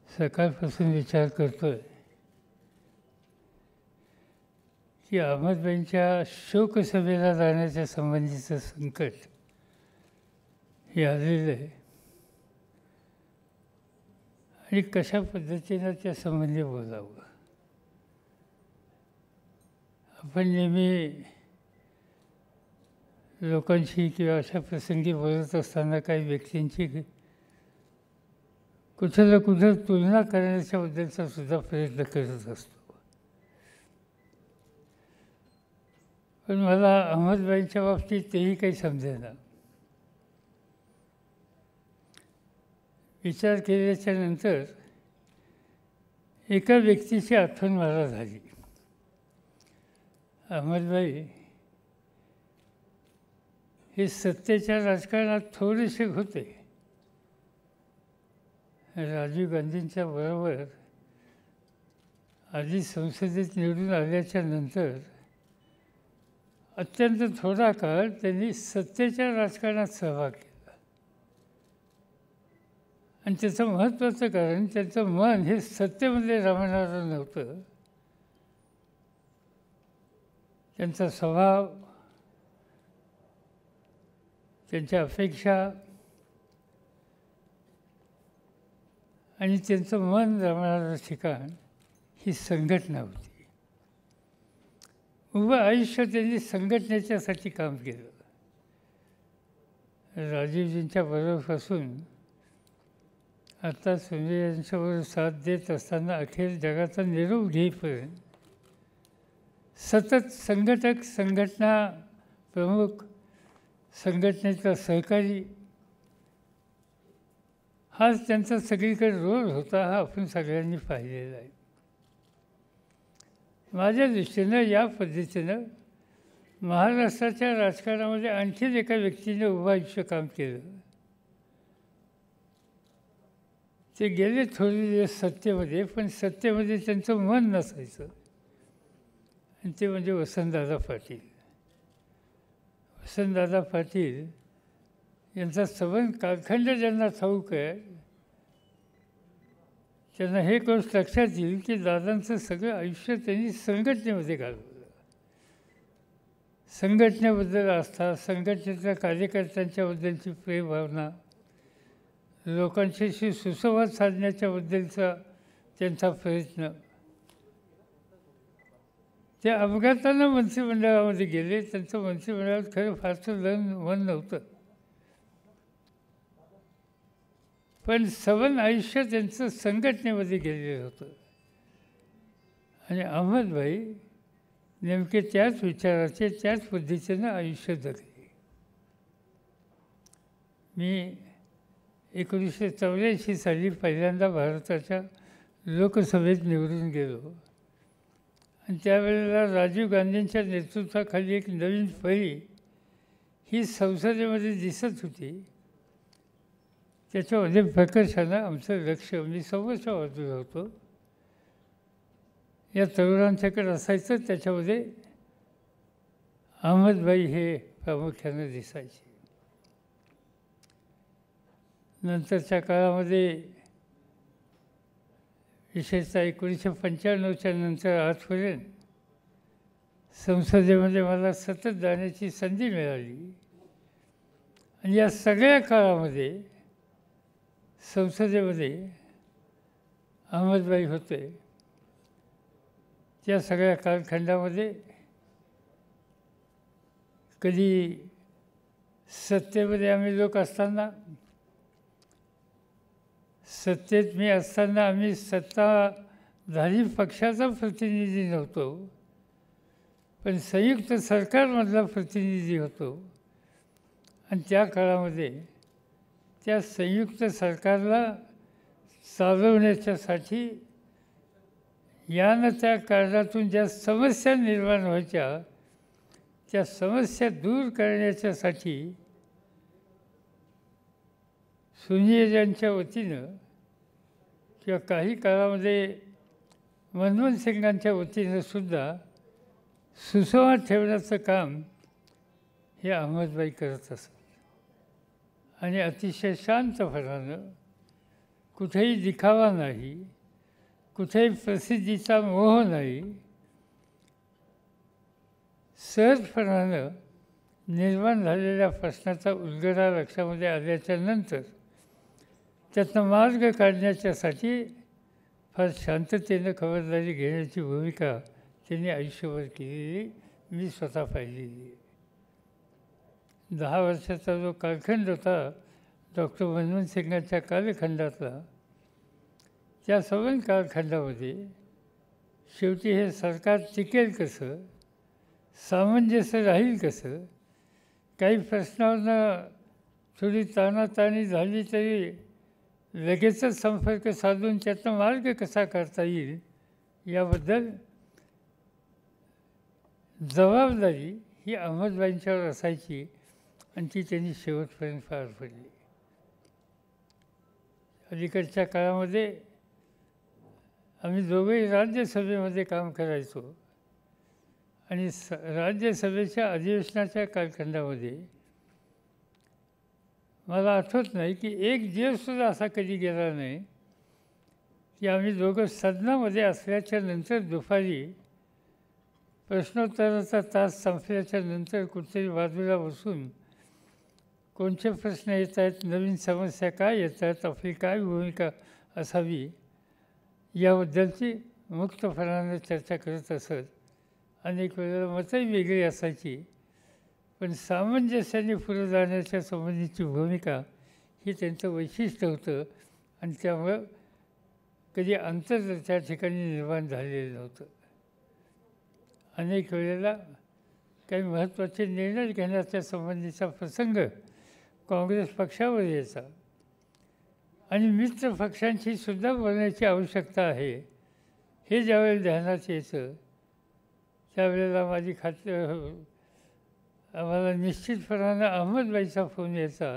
सकाळपासून विचार करतोय की अहमदभाईंच्या शोकसभेला जाण्याच्या संबंधीचं संकट हे आलेलं आहे आणि कशा पद्धतीनं त्या संबंधी बोलावं. आपण नेहमी लोकांशी किंवा अशा प्रसंगी बोलत असताना काही व्यक्तींची कुठं ना कुठं तुलना करण्याच्याबद्दलचा सुद्धा प्रयत्न करत असतो. पण मला अहमदभाईंच्या बाबतीत तेही काही समजेना. विचार केल्याच्या नंतर एका व्यक्तीची आठवण मला झाली. अहमदभाई हे सत्तेच्या राजकारणात थोडेसे होते. राजीव गांधींच्या बरोबर आधी संसदेत निवडून आल्याच्या नंतर अत्यंत थोडा काळ त्यांनी सत्तेच्या राजकारणात सहभाग केला आणि त्याचं महत्त्वाचं कारण त्यांचं मन हे सत्तेमध्ये रमणारं नव्हतं. त्यांचा स्वभाव, त्यांच्या अपेक्षा आणि त्यांचं मन रमणारं ठिकाण ही संघटना होती. उभं आयुष्य त्यांनी संघटनेच्यासाठी काम केलं. राजीवजींच्या बरोबरपासून आता संजय यांच्याबरोबर साथ देत असताना अखेर जगाचा निरोप घेईपर्यंत सतत संघटक, संघटना प्रमुख, संघटनेचा सहकारी हाच त्यांचा सगळीकडे रोल होता. हा आपण सगळ्यांनी पाहिलेला आहे. माझ्या दृष्टीनं या पद्धतीनं महाराष्ट्राच्या राजकारणामध्ये आणखीन एका व्यक्तीने उभं आयुष्य काम केलं. ते गेले थोडे दिवस सत्तेमध्ये, पण सत्तेमध्ये त्यांचं मन नसायचं आणि ते म्हणजे वसंतदादा पाटील. वसंतदादा पाटील यांचा संबंध कालखंड ज्यांना ठाऊक आहे त्यांना हे गोष्ट लक्षात येईल की दादांचं सगळं आयुष्य त्यांनी संघटनेमध्ये घालवलं. संघटनेबद्दल आस्था, संघटनेच्या कार्यकर्त्यांच्याबद्दलची प्रेमभावना, लोकांच्याशी सुसंवाद साधण्याच्याबद्दलचा त्यांचा प्रयत्न. ते अपघातानं मंत्रिमंडळामध्ये गेले. त्यांचं मंत्रिमंडळात खरं फारसं मन नव्हतं, पण सबंध आयुष्य त्यांचं संघटनेमध्ये गेलेलं होतं. आणि अहमदभाई नेमके त्याच विचाराचे, त्याच पद्धतीनं आयुष्य जगले. मी 1984 साली पहिल्यांदा भारताच्या लोकसभेत निवडून गेलो आणि त्यावेळेला राजीव गांधींच्या नेतृत्वाखाली एक नवीन फळी ही संसदेमध्ये दिसत होती. त्याच्यामध्ये प्रकर्षानं आमचं लक्ष, मी समोरच्या बाजूला होतो, या तरुणांच्याकडे असायचं. त्याच्यामध्ये अहमदभाई हे प्रामुख्यानं दिसायचे. नंतरच्या काळामध्ये विशेषतः 1995च्या नंतर आजपर्यंत संसदेमध्ये मला सतत जाण्याची संधी मिळाली आणि या सगळ्या काळामध्ये संसदेमध्ये अहमदभाई होते. त्या सगळ्या कालखंडामध्ये कधी सत्तेमध्ये आम्ही लोक असताना, सत्तेत मी असताना आम्ही सत्ताधारी पक्षाचा प्रतिनिधी नव्हतो, पण संयुक्त सरकारमधला प्रतिनिधी होतो. आणि त्या काळामध्ये त्या संयुक्त सरकारला चालवण्याच्यासाठी यानं त्या कारणातून ज्या समस्या निर्माण व्हायच्या त्या समस्या दूर करण्याच्यासाठी सुनियरांच्या वतीनं किंवा काही काळामध्ये मनमोहन सिंगांच्या वतीनं सुद्धा सुसंवाद ठेवण्याचं काम हे अहमदभाई करत असत आणि अतिशय शांतपणानं कुठेही दिखावा नाही, कुठेही प्रसिद्धीचा मोह नाही, सहजपणानं निर्माण झालेल्या प्रश्नाचा उलगडा लक्षामध्ये आल्याच्या नंतर त्यातनं मार्ग काढण्याच्यासाठी फार शांततेनं खबरदारी घेण्याची भूमिका त्यांनी आयुष्यभर केलेली मी स्वतः पाहिलेली आहे. 10 वर्षाचा जो कालखंड होता डॉक्टर मनमोहन सिंगांच्या कालखंडातला, त्या सगळ्या कालखंडामध्ये शेवटी हे सरकार टिकेल कसं, सामंजस्य राहील कसं, काही प्रश्नांना थोडी ताणाताणी झाली तरी लगेचच संपर्क साधून त्यातनं मार्ग कसा काढता येईल याबद्दल जबाबदारी ही अहमदभाईंच्यावर असायची आणि ती त्यांनी शेवटपर्यंत पार पडली. अलीकडच्या काळामध्ये आम्ही दोघेही राज्यसभेमध्ये काम करायचो आणि राज्यसभेच्या अधिवेशनाच्या कालखंडामध्ये मला आठवत नाही की एक दिवससुद्धा असा कधी गेला नाही की आम्ही दोघं सदनामध्ये असल्याच्या नंतर दुपारी प्रश्नोत्तराचा तास संपल्याच्या नंतर कुठेतरी बाजूला बसून कोणते प्रश्न येत आहेत, नवीन समस्या काय येतात, आपली काय भूमिका असावी याबद्दलची मुक्तपणाने चर्चा करत असत. अनेक वेळेला मतही वेगळी असायची, पण सामंजस्याने पुढे जाण्याच्या संबंधीची भूमिका ही त्यांचं वैशिष्ट्य होतं आणि त्यामुळं कधी अंतर त्या ठिकाणी निर्माण झालेलं नव्हतं. अनेक वेळेला काही महत्त्वाचे निर्णय घेण्याच्या संबंधीचा प्रसंग काँग्रेस पक्षावर यायचा आणि मित्र पक्षांची सुद्धा बोलण्याची आवश्यकता आहे हे ज्यावेळेला ध्यानात यायचं त्यावेळेला माझी खात्री आम्हाला निश्चितपणानं अहमदभाईचा फोन यायचा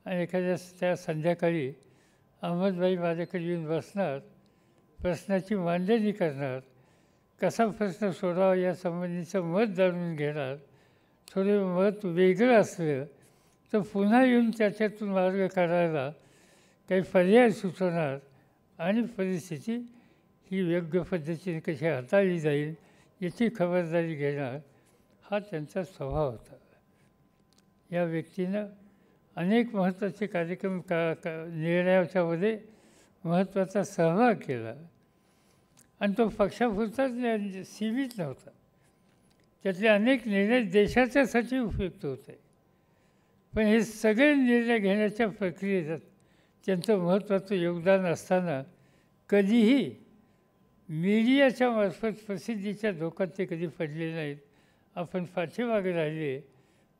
आणि एखाद्या त्या संध्याकाळी अहमदभाई माझ्याकडे येऊन बसणार, प्रश्नाची मांडणी करणार, कसा प्रश्न सोडावा या संबंधीचं मत जाणून घेणार. थोडे मत वेगळं असलं तर पुन्हा येऊन त्याच्यातून मार्ग काढायला काही पर्याय सुचवणार आणि परिस्थिती ही योग्य पद्धतीने कशी हाताळली जाईल याची खबरदारी घेणार हा त्यांचा स्वभाव होता. या व्यक्तीनं अनेक महत्त्वाचे कार्यक्रम निर्णयाच्यामध्ये महत्त्वाचा सहभाग केला आणि तो पक्षापुरताच सीमित नव्हता. त्यातले अनेक निर्णय देशाच्यासाठी उपयुक्त होते, पण हे सगळे निर्णय घेण्याच्या प्रक्रियेत त्यांचं महत्त्वाचं योगदान असताना कधीही मीडियाच्या मार्फत प्रसिद्धीच्या धोक्यात ते कधी पडले नाहीत. आपण पाठीमागे राहिले,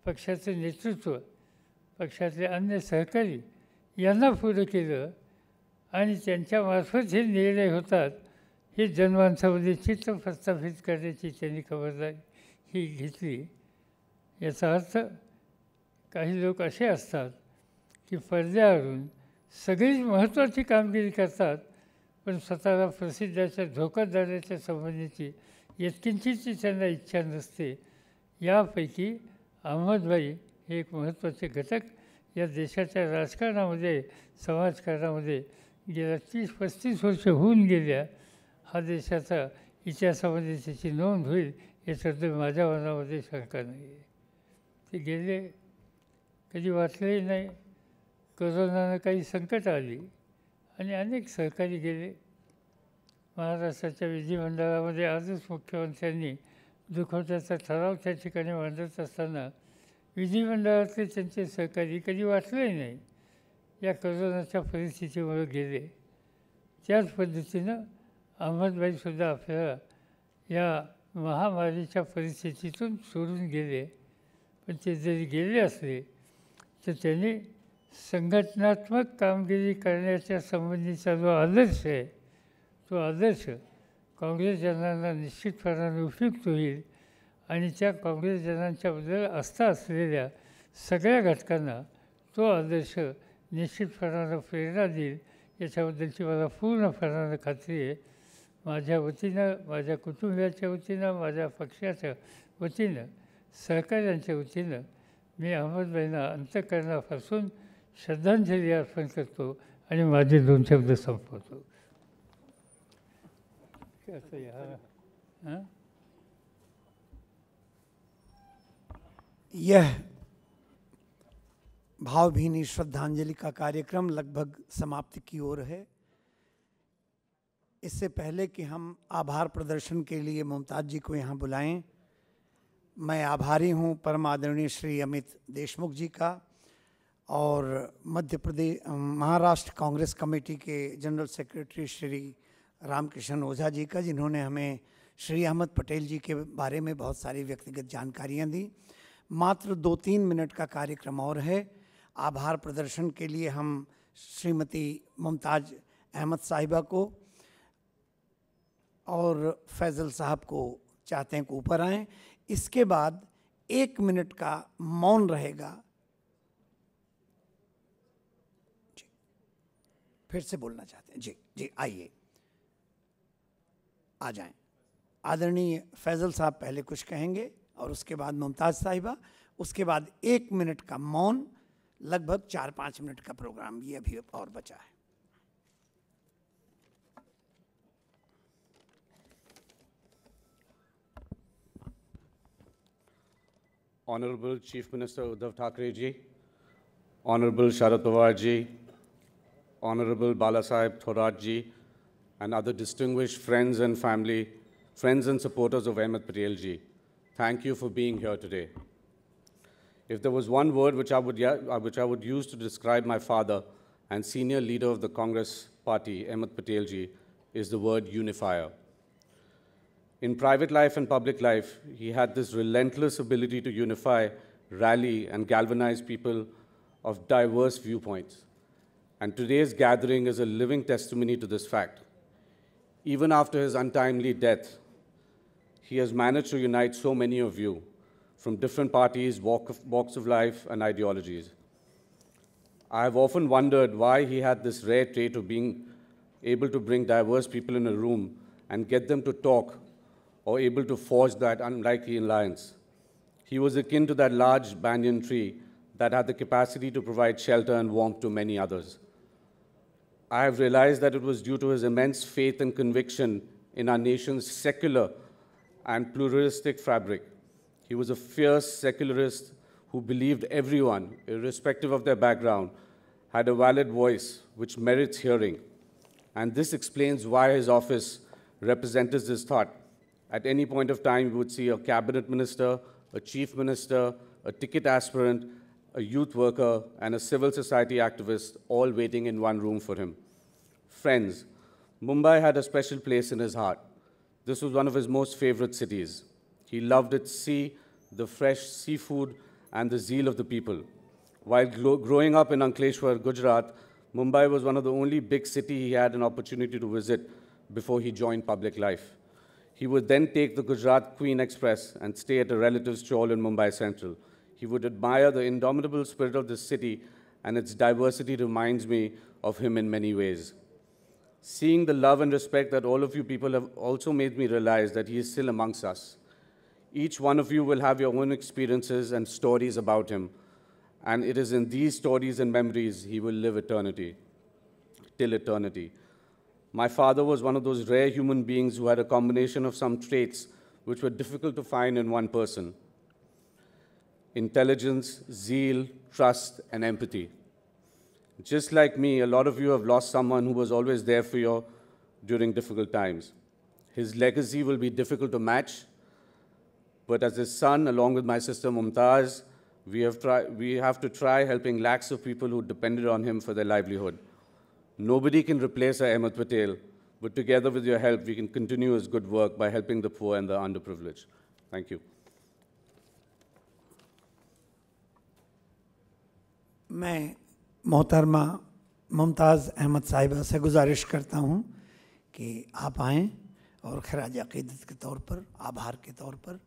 पक्षाचं नेतृत्व, पक्षातले अन्य सहकारी यांना पुढं केलं आणि त्यांच्यामार्फत हे निर्णय होतात हे जनमानसामध्ये चित्त प्रस्थापित करण्याची त्यांनी खबरदारी ही घेतली. याचा अर्थ काही लोक असे असतात की पडद्यावरून सगळीच महत्त्वाची कामगिरी करतात पण स्वतःला प्रसिद्धाच्या धोक्यात जाण्याच्या संबंधीची यत्किंचितची त्यांना इच्छा नसते. यापैकी अहमदभाई हे एक महत्त्वाचे घटक या देशाच्या राजकारणामध्ये, समाजकारणामध्ये गेल्या 30-35 वर्ष होऊन गेल्या. हा देशाचा इतिहासामध्ये त्याची नोंद होईल याच्याबद्दल माझ्या मनामध्ये शंका नाही आहे. ते गेले, कधी वाटलंही नाही. कोरोनानं काही संकट आली आणि अनेक सहकारी गेले. महाराष्ट्राच्या विधिमंडळामध्ये आजच मुख्यमंत्र्यांनी दुखवट्याचा ठराव त्या ठिकाणी मांडत असताना विधिमंडळातले त्यांचे सहकारी कधी वाटलंही नाही या कोरोनाच्या परिस्थितीमुळे गेले. त्याच पद्धतीनं अहमदभाईसुद्धा आपल्याला या महामारीच्या परिस्थितीतून सोडून गेले. पण ते जरी गेले असले तर त्यांनी संघटनात्मक कामगिरी करण्याच्या संबंधीचा जो आदर्श आहे तो आदर्श काँग्रेस जनांना निश्चितपणाने उपयुक्त होईल आणि त्या काँग्रेस जनांच्याबद्दल आस्था असलेल्या सगळ्या घटकांना तो आदर्श निश्चितपणानं प्रेरणा देईल याच्याबद्दलची मला पूर्णपणानं खात्री आहे. माझ्या वतीनं, माझ्या कुटुंबियाच्या वतीनं, माझ्या पक्षाच्या वतीनं, सहकाऱ्यांच्या वतीनं मी अहमदभाईंना अंतःकरणापासून श्रद्धांजली अर्पण करतो आणि माझे 2 शब्द संपवतो. यह भावभीनी श्रद्धांजलि का कार्यक्रम लगभग समाप्ति की ओर है. इससे पहले कि हम आभार प्रदर्शन के लिए मुमताज़ जी को यहाँ बुलाएं, मैं आभारी हूँ परम आदरणीय श्री अमित देशमुख जी का और मध्य प्रदेश महाराष्ट्र कांग्रेस कमेटी के जनरल सेक्रेटरी श्री रामकिशन ओझा जी का, जिन्होंने हमें श्री अहमद पटेल जी के बारे में बहुत सारी व्यक्तिगत जानकारियाँ दी. मात्र 2-3 मिनट का कार्यक्रम और है. आभार प्रदर्शन के लिए हम श्रीमती मुमताज़ अहमद साहिबा को और फैज़ल साहब को चाहते हैं कि ऊपर आएँ. इसके बाद 1 मिनट का मौन रहेगा. जी, फिर से बोलना चाहते हैं? जी जी, आइए, आ जाएं. आदरणीय फैज़ल साहब पहले कुछ कहेंगे और उसके बाद मुमताज़ साहिबा, उसके बाद 1 मिनट का मौन. लगभग 4-5 मिनट का प्रोग्राम ये अभी और बचा है. Honorable Chief Minister Uddhav Thackeray ji, Honorable Sharad Pawar ji, Honorable Balasaheb Thorat ji, and other distinguished friends and family, friends and supporters of Ahmed Patel ji, thank you for being here today. If there was one word which I would use to describe my father and senior leader of the Congress party, Ahmed Patel ji, is the word unifier. In private life and public life, he had this relentless ability to unify, rally, and galvanize people of diverse viewpoints. And today's gathering is a living testimony to this fact. Even after his untimely death, he has managed to unite so many of you from different parties, walks of life, and ideologies. I have often wondered why he had this rare trait of being able to bring diverse people in a room and get them to talk, or able to forge that unlikely alliance. He was akin to that large banyan tree that had the capacity to provide shelter and warmth to many others. I have realized that it was due to his immense faith and conviction in our nation's secular and pluralistic fabric. He was a fierce secularist who believed everyone, irrespective of their background, had a valid voice which merits hearing. And this explains why his office represented this thought. At any point of time, you would see a cabinet minister, a chief minister, a ticket aspirant, a youth worker, and a civil society activist all waiting in one room for him. Friends, Mumbai had a special place in his heart. This was one of his most favorite cities. He loved its sea, the fresh seafood, and the zeal of the people. While growing up in Ankleshwar, Gujarat, Mumbai was one of the only big cities he had an opportunity to visit before he joined public life. He would then take the Gujarat Queen Express and stay at a relative's chawl in Mumbai Central. He would admire the indomitable spirit of this city, and its diversity reminds me of him in many ways. Seeing the love and respect that all of you people have also made me realize that he is still amongst us. Each one of you will have your own experiences and stories about him, and it is in these stories and memories he will live till eternity. My father was one of those rare human beings who had a combination of some traits which were difficult to find in one person: intelligence, zeal, trust, and empathy. Just like me, a lot of you have lost someone who was always there for you during difficult times. His legacy will be difficult to match, but as his son, along with my sister Mumtaz, we have to try helping lakhs of people who depended on him for their livelihood. Nobody can replace Ahmed Patel, but together with your help, we can continue his good work by helping the poor and the underprivileged. Thank you. मैं मोहतरमा मुमताज़ अहमद साहिबा से गुजारिश करता हूँ कि आप आएँ और खराज अक़ीदत के तौर पर, आभार के तौर पर।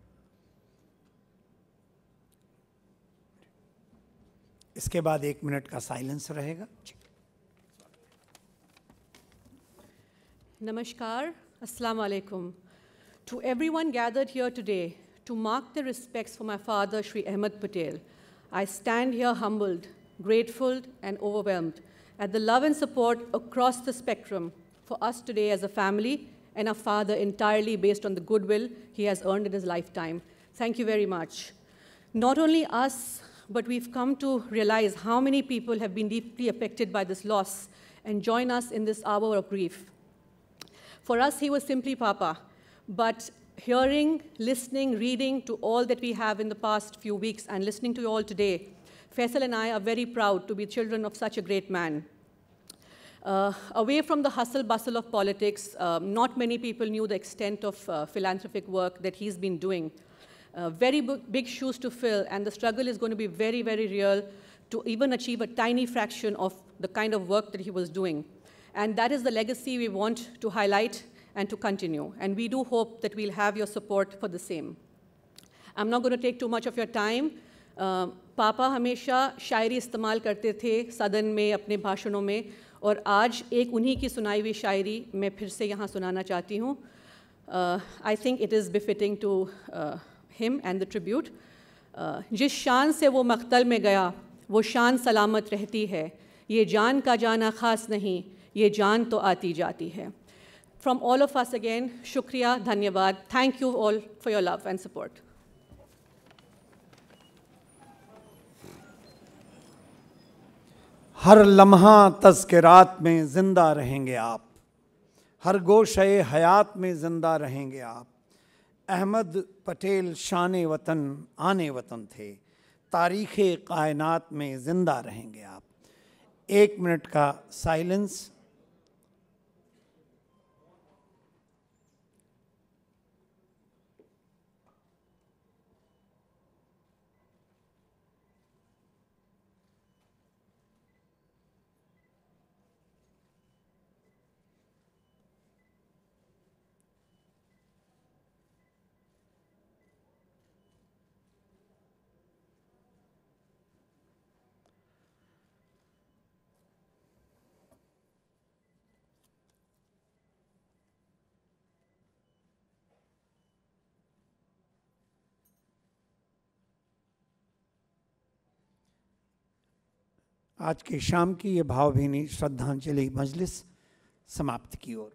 इसके बाद 1 मिनट का साइलेंस रहेगा। Namaskar, Assalamu alaikum. To everyone gathered here today to mark the respects for my father, Shri Ahmed Patel, I stand here humbled, grateful and overwhelmed at the love and support across the spectrum for us today as a family and a father entirely based on the goodwill he has earned in his lifetime. Thank you very much. Not only us, but we've come to realize how many people have been deeply affected by this loss and join us in this hour of grief. For us, he was simply Papa, but hearing, listening, reading to all that we have in the past few weeks and listening to you all today, Faisal and I are very proud to be children of such a great man. Away from the hustle bustle of politics, not many people knew the extent of philanthropic work that he's been doing. Very big shoes to fill, and the struggle is going to be very, very real to even achieve a tiny fraction of the kind of work that he was doing. And that is the legacy we want to highlight and to continue. And we do hope that we'll have your support for the same. I'm not going to take too much of your time. पापा हमेशा शायरी इस्तेमाल करते थे सदन में, अपने भाषणों में, और आज एक उन्हीं की सुनाई हुई शायरी मैं फिर से यहाँ सुनाना चाहती हूँ. I think it is befitting to him and the tribute. जिस शान से वो मख्तल में गया, वो शान सलामत रहती है. ये जान का जाना ख़ास नहीं, ये जान तो आती जाती है. From all of us again, शुक्रिया, धन्यवाद. Thank you all for your love and support. हर लम्हा तज़किरात में ज़िंदा रहेंगे आप, हर गोशे हयात में ज़िंदा रहेंगे आप. अहमद पटेल शान वतन आने वतन थे, तारीख़ कायनात में ज़िंदा रहेंगे आप. 1 मिनट का साइलेंस. आज की शाम की ये भावभीनी श्रद्धांजलि मजलिस समाप्ति की ओर.